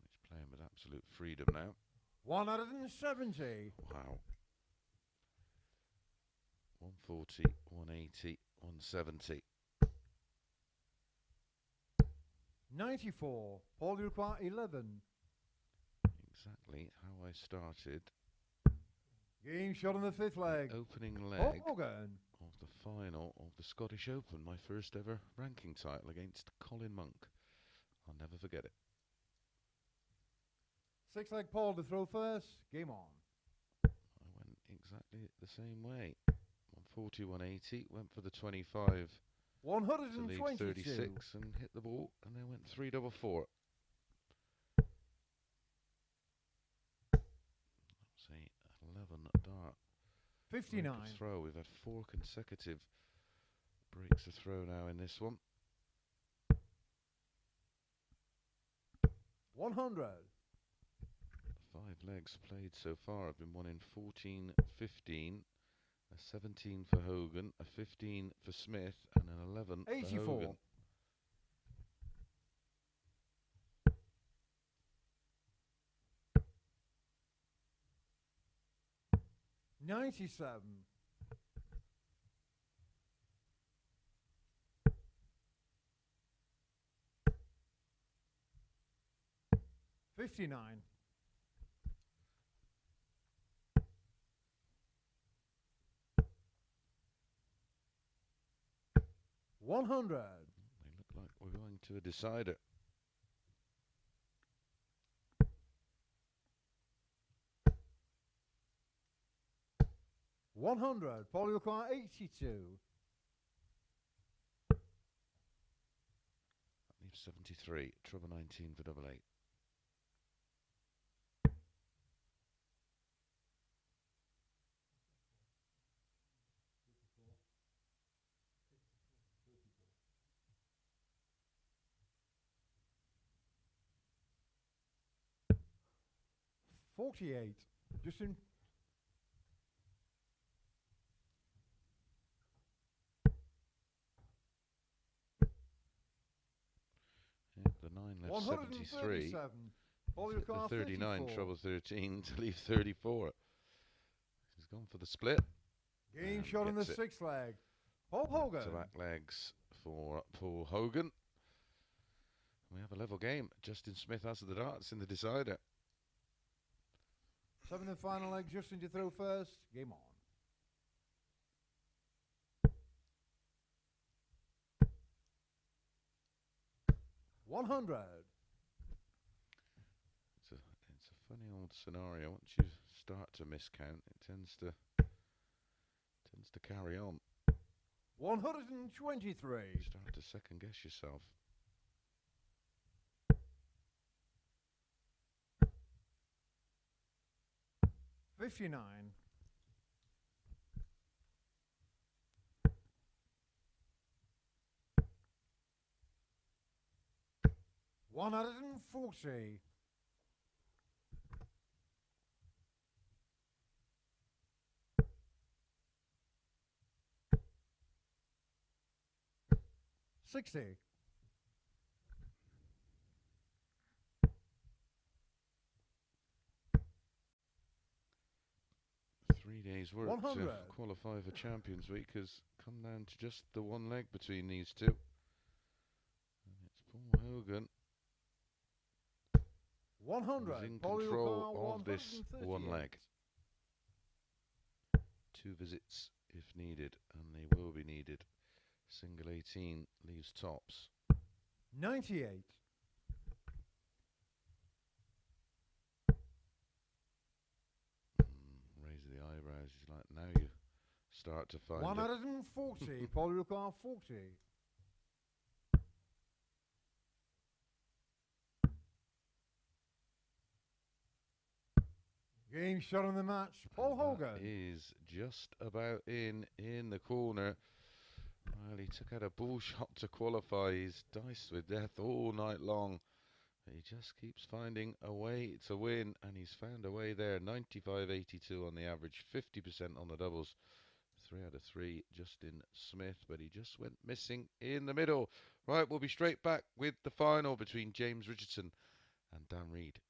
He's playing with absolute freedom now. 170. Wow. 140, 180, 170. 94. Paul, you require 11. Exactly how I started. Game shot on the 5th leg. Opening leg Hogan. of the final of the Scottish Open, my first ever ranking title against Colin Monk. I'll never forget it. 6th leg Paul to throw first. Game on. I went exactly the same way. 140, 180, went for the 25 to leave 122. 36 and hit the ball, and then went 3-4. Say 11 dart. 59. Break of throw. We've had 4 consecutive breaks of throw now in this one. 100. 5 legs played so far have been won in 14, 15, a 17 for Hogan, a 15 for Smith, and an 11 for 84. Hogan. 97. 59. 100. They look like we're going to a decider. 100. Paul, you require 82. That leaves 73. Trouble 19 for double 8. 48. Justin. Yeah, the 9 left 73. 137. Paul, you Hit the require 39, 54. trouble 13 to leave 34. He's gone for the split. Game And shot on the gets it. 6th leg. Paul Hogan. Back legs for Paul Hogan. We have a level game. Justin Smith has the darts in the decider. 7th and final leg. Justin to throw first. Game on. 100. It's a funny old scenario. Once you start to miscount, it tends to carry on. 123. You start to second guess yourself. 59. 140. 60. 3 days work 100. to qualify for Champions Week has come down to just the one leg between these two. And it's Paul Hogan 100. who's in Paul control of this 138. one leg. 2 visits if needed, and they will be needed. Single 18 leaves tops. 98. Raise the eyebrows. He's like, now you start to find it. 140. Paul Rukar 40. Game shot on the match. Paul Hogan. That is just about in the corner. Well, he took out a bull shot to qualify. He's diced with death all night long. He just keeps finding a way to win, and he's found a way there. 95.82 on the average, 50% on the doubles, 3 out of 3, Justin Smith, but he just went missing in the middle. Right, we'll be straight back with the final between James Richardson and Dan Reed.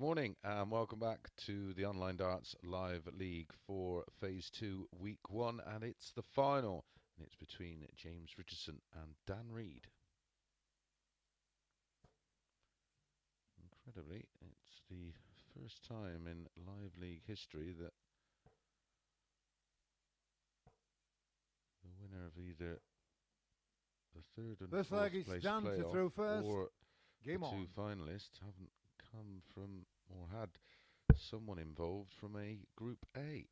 Good morning and welcome back to the Online Darts Live League for Phase 2, Week 1, and it's the final, and it's between James Richardson and Dan Reed. Incredibly, it's the first time in Live League history that the winner of either the third and This fourth leg is place Dan to playoff throw first. or Game the on. two finalists haven't come from or had someone involved from a Group A.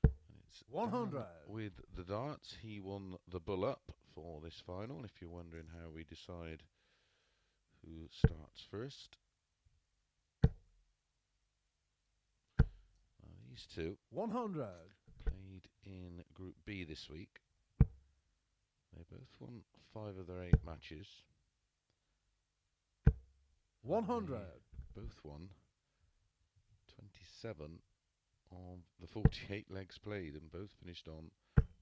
And it's 100. Dan with the darts. He won the bull up for this final, if you're wondering how we decide who starts first. These two 100 played in Group B this week. They both won 5 of their 8 matches. 100 They both won 27 of the 48 legs played and both finished on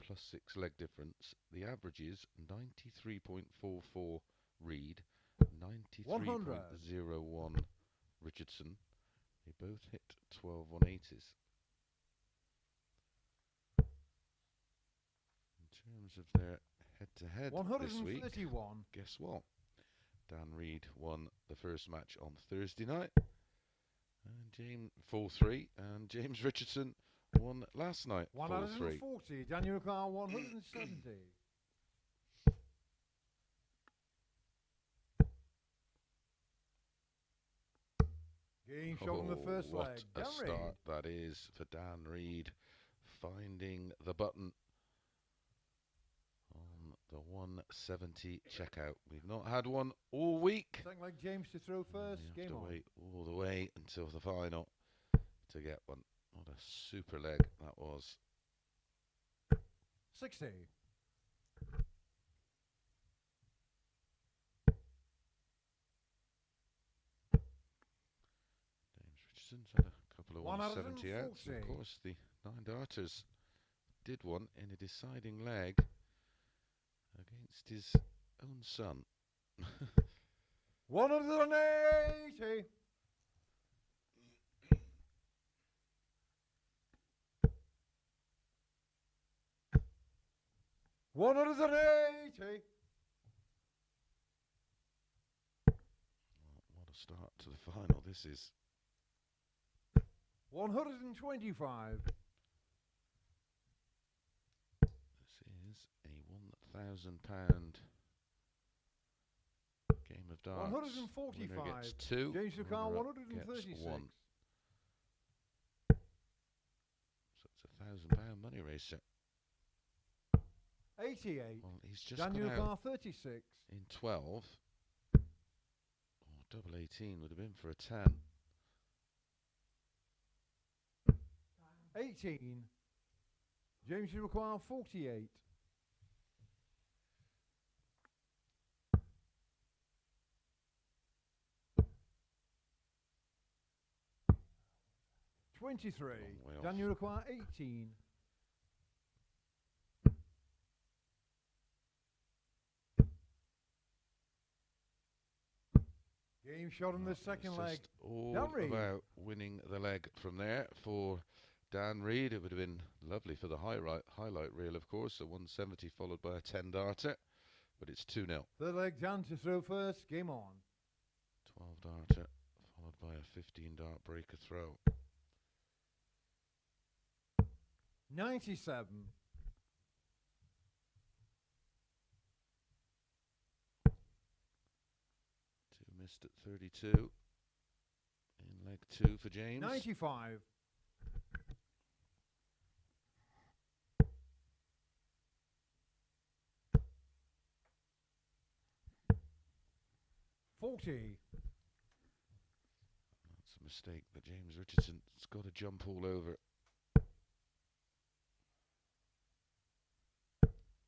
+6 leg difference. The average is 93.44 Reed, 93.01 Richardson. They both hit 12 180s. In terms of their head-to-head this week, guess what? Dan Reed won the first match on Thursday night, and James 4-3, and James Richardson won last night 4-3. 140. Daniel Carr 170. Game shot on the first leg. What a start that is for Dan Reed, finding the button on the 170 checkout. We've not had one all week. Second leg James to throw first. You have Game to on. wait all the way until the final to get one. What a super leg that was. 60. Richardson's had a couple of 170 outs. Of course, the 9 darters did one in a deciding leg against his own son. 180. What a start to the final this is. 125. This is a £1,000 game of darts. 145. Winner gets 2. James Carr 136. 1. So it's £1,000 money racer. 88. Well, he's just Daniel gone Carr out 36. in 12. Double 18 would have been for a 10. 18. James you require 48. 23. Daniel require 18. Game shot in the second leg. All about winning the leg from there for Dan Reed. It would have been lovely for the highlight reel, of course. A 170 followed by a 10 darter, but it's 2-0. Third leg, Dan to throw first. Game on. 12 darter followed by a 15 dart breaker throw. 97. Missed at 32 in leg 2 for James. 95. 40. That's a mistake that James Richardson's got to jump all over.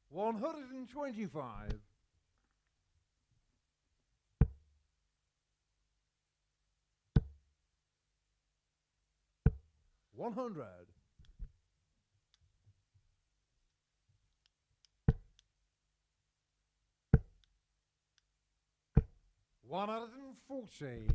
125. 100. 140.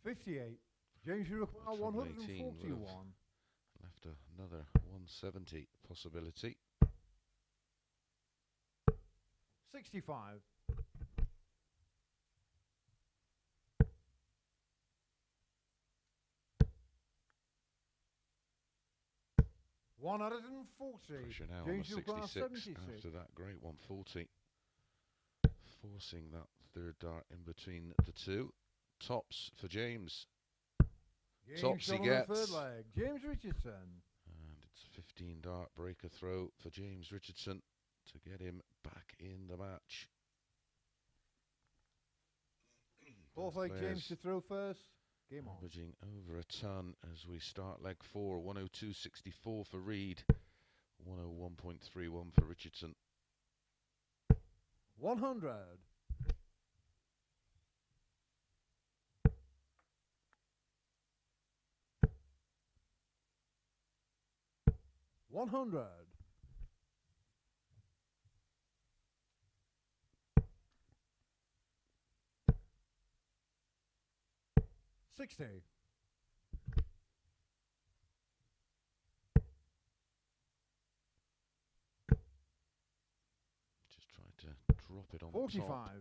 58. James you require 141. Left another 170 possibility. 65. 140. Pressure now on the 66 after that great 140. Forcing that third dart in between the two. Tops for James. Game tops he shot on the gets. third leg. James Richardson. And it's a 15 dart breaker throw for James Richardson to get him back in the match. Fourth leg, James to throw first. Game on. Averaging over a ton as we start leg 4. 102.64 for Reed. 101.31 for Richardson. 100. 100. 60. Drop it on 45. the top.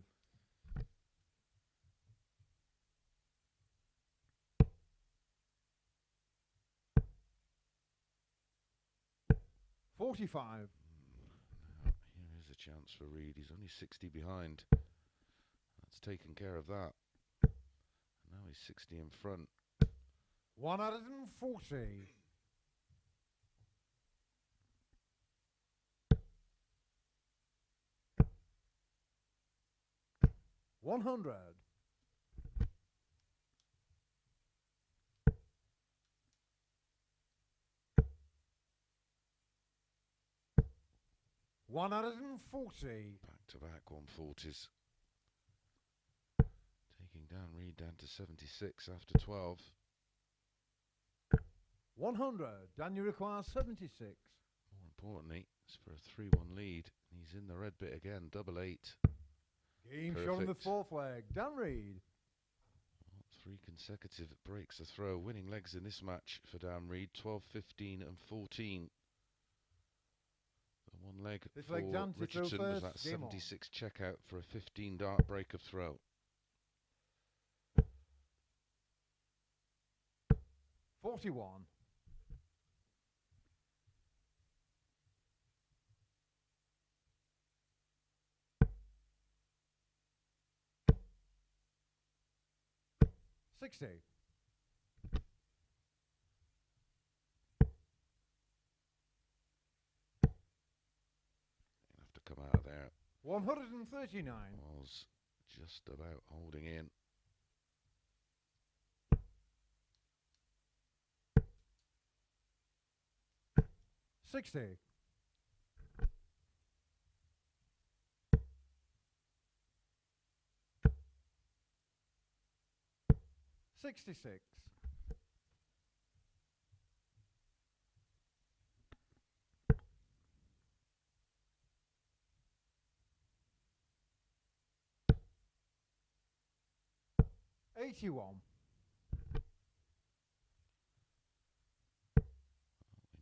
45. Now, here is a chance for Reed. He's only 60 behind. That's taken care of that. And now he's 60 in front. 140. 100. 140. Back to back 140s. Taking down Reed down to 76 after 12. 100. Daniel requires 76. More importantly, it's for a 3-1 lead. He's in the red bit again, double 8. Game shot on the fourth leg. Dan Reed. 3 consecutive breaks a throw. Winning legs in this match for Dan Reed. 12, 15 and 14. The one leg this for leg Dan to Richardson throw was first. that Game 76 checkout for a 15 dart break of throw. 41. 60. Have to come out of there. 139. Was just about holding in. 60. 66. 81. We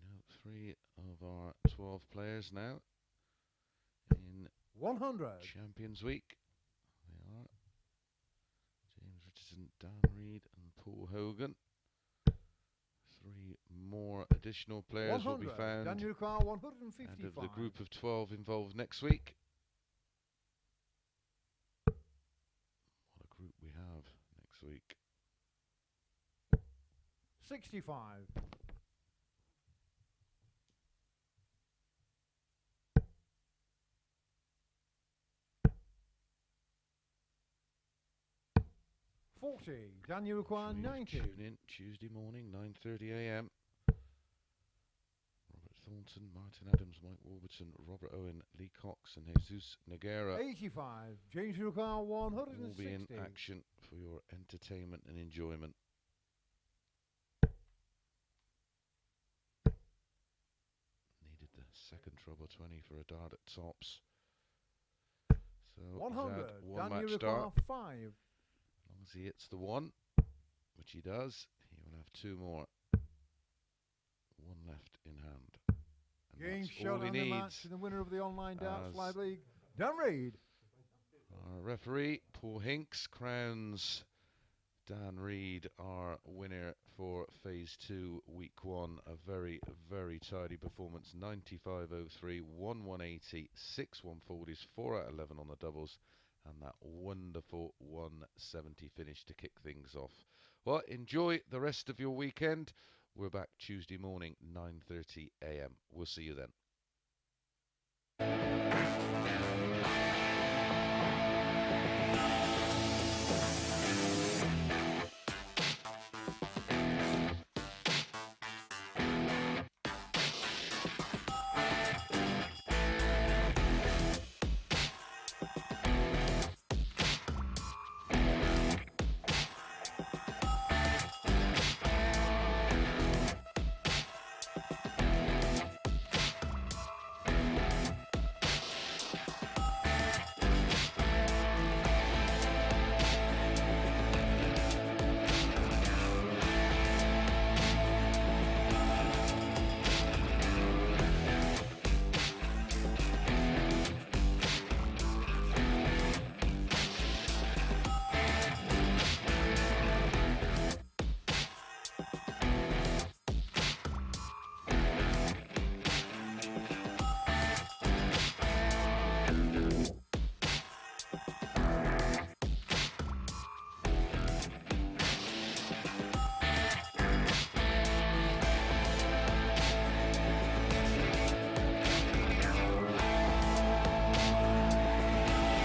know 3 of our 12 players now in 100. Champions Week. They are James Richardson, Dan Reed and Paul Hogan. 3 more additional players will be found Daniel Carr, 155. out of the group of 12 involved next week. What a group we have next week. 65. 40. Daniel require 90. Tune in Tuesday morning, 9:30 a.m. Robert Thornton, Martin Adams, Mike Warburton, Robert Owen, Lee Cox and Jesus Noguera 85. James require 160. will be in action for your entertainment and enjoyment. Needed the second trouble 20 for a dart at tops. So 100. one Daniel match require start. 5. As long as he hits the 1, which he does, he will have 2 more. 1 left in hand. And Game that's shot all he on the needs. match to the winner of the Online Darts as Live League, Dan Reed. Our referee, Paul Hinks, crowns Dan Reed our winner for Phase 2, Week 1. A very, very tidy performance. 95.03, 1 180, 6 140s, 4 out of 11 on the doubles, and that wonderful 170 finish to kick things off. Well, enjoy the rest of your weekend. We're back Tuesday morning, 9:30 a.m. We'll see you then.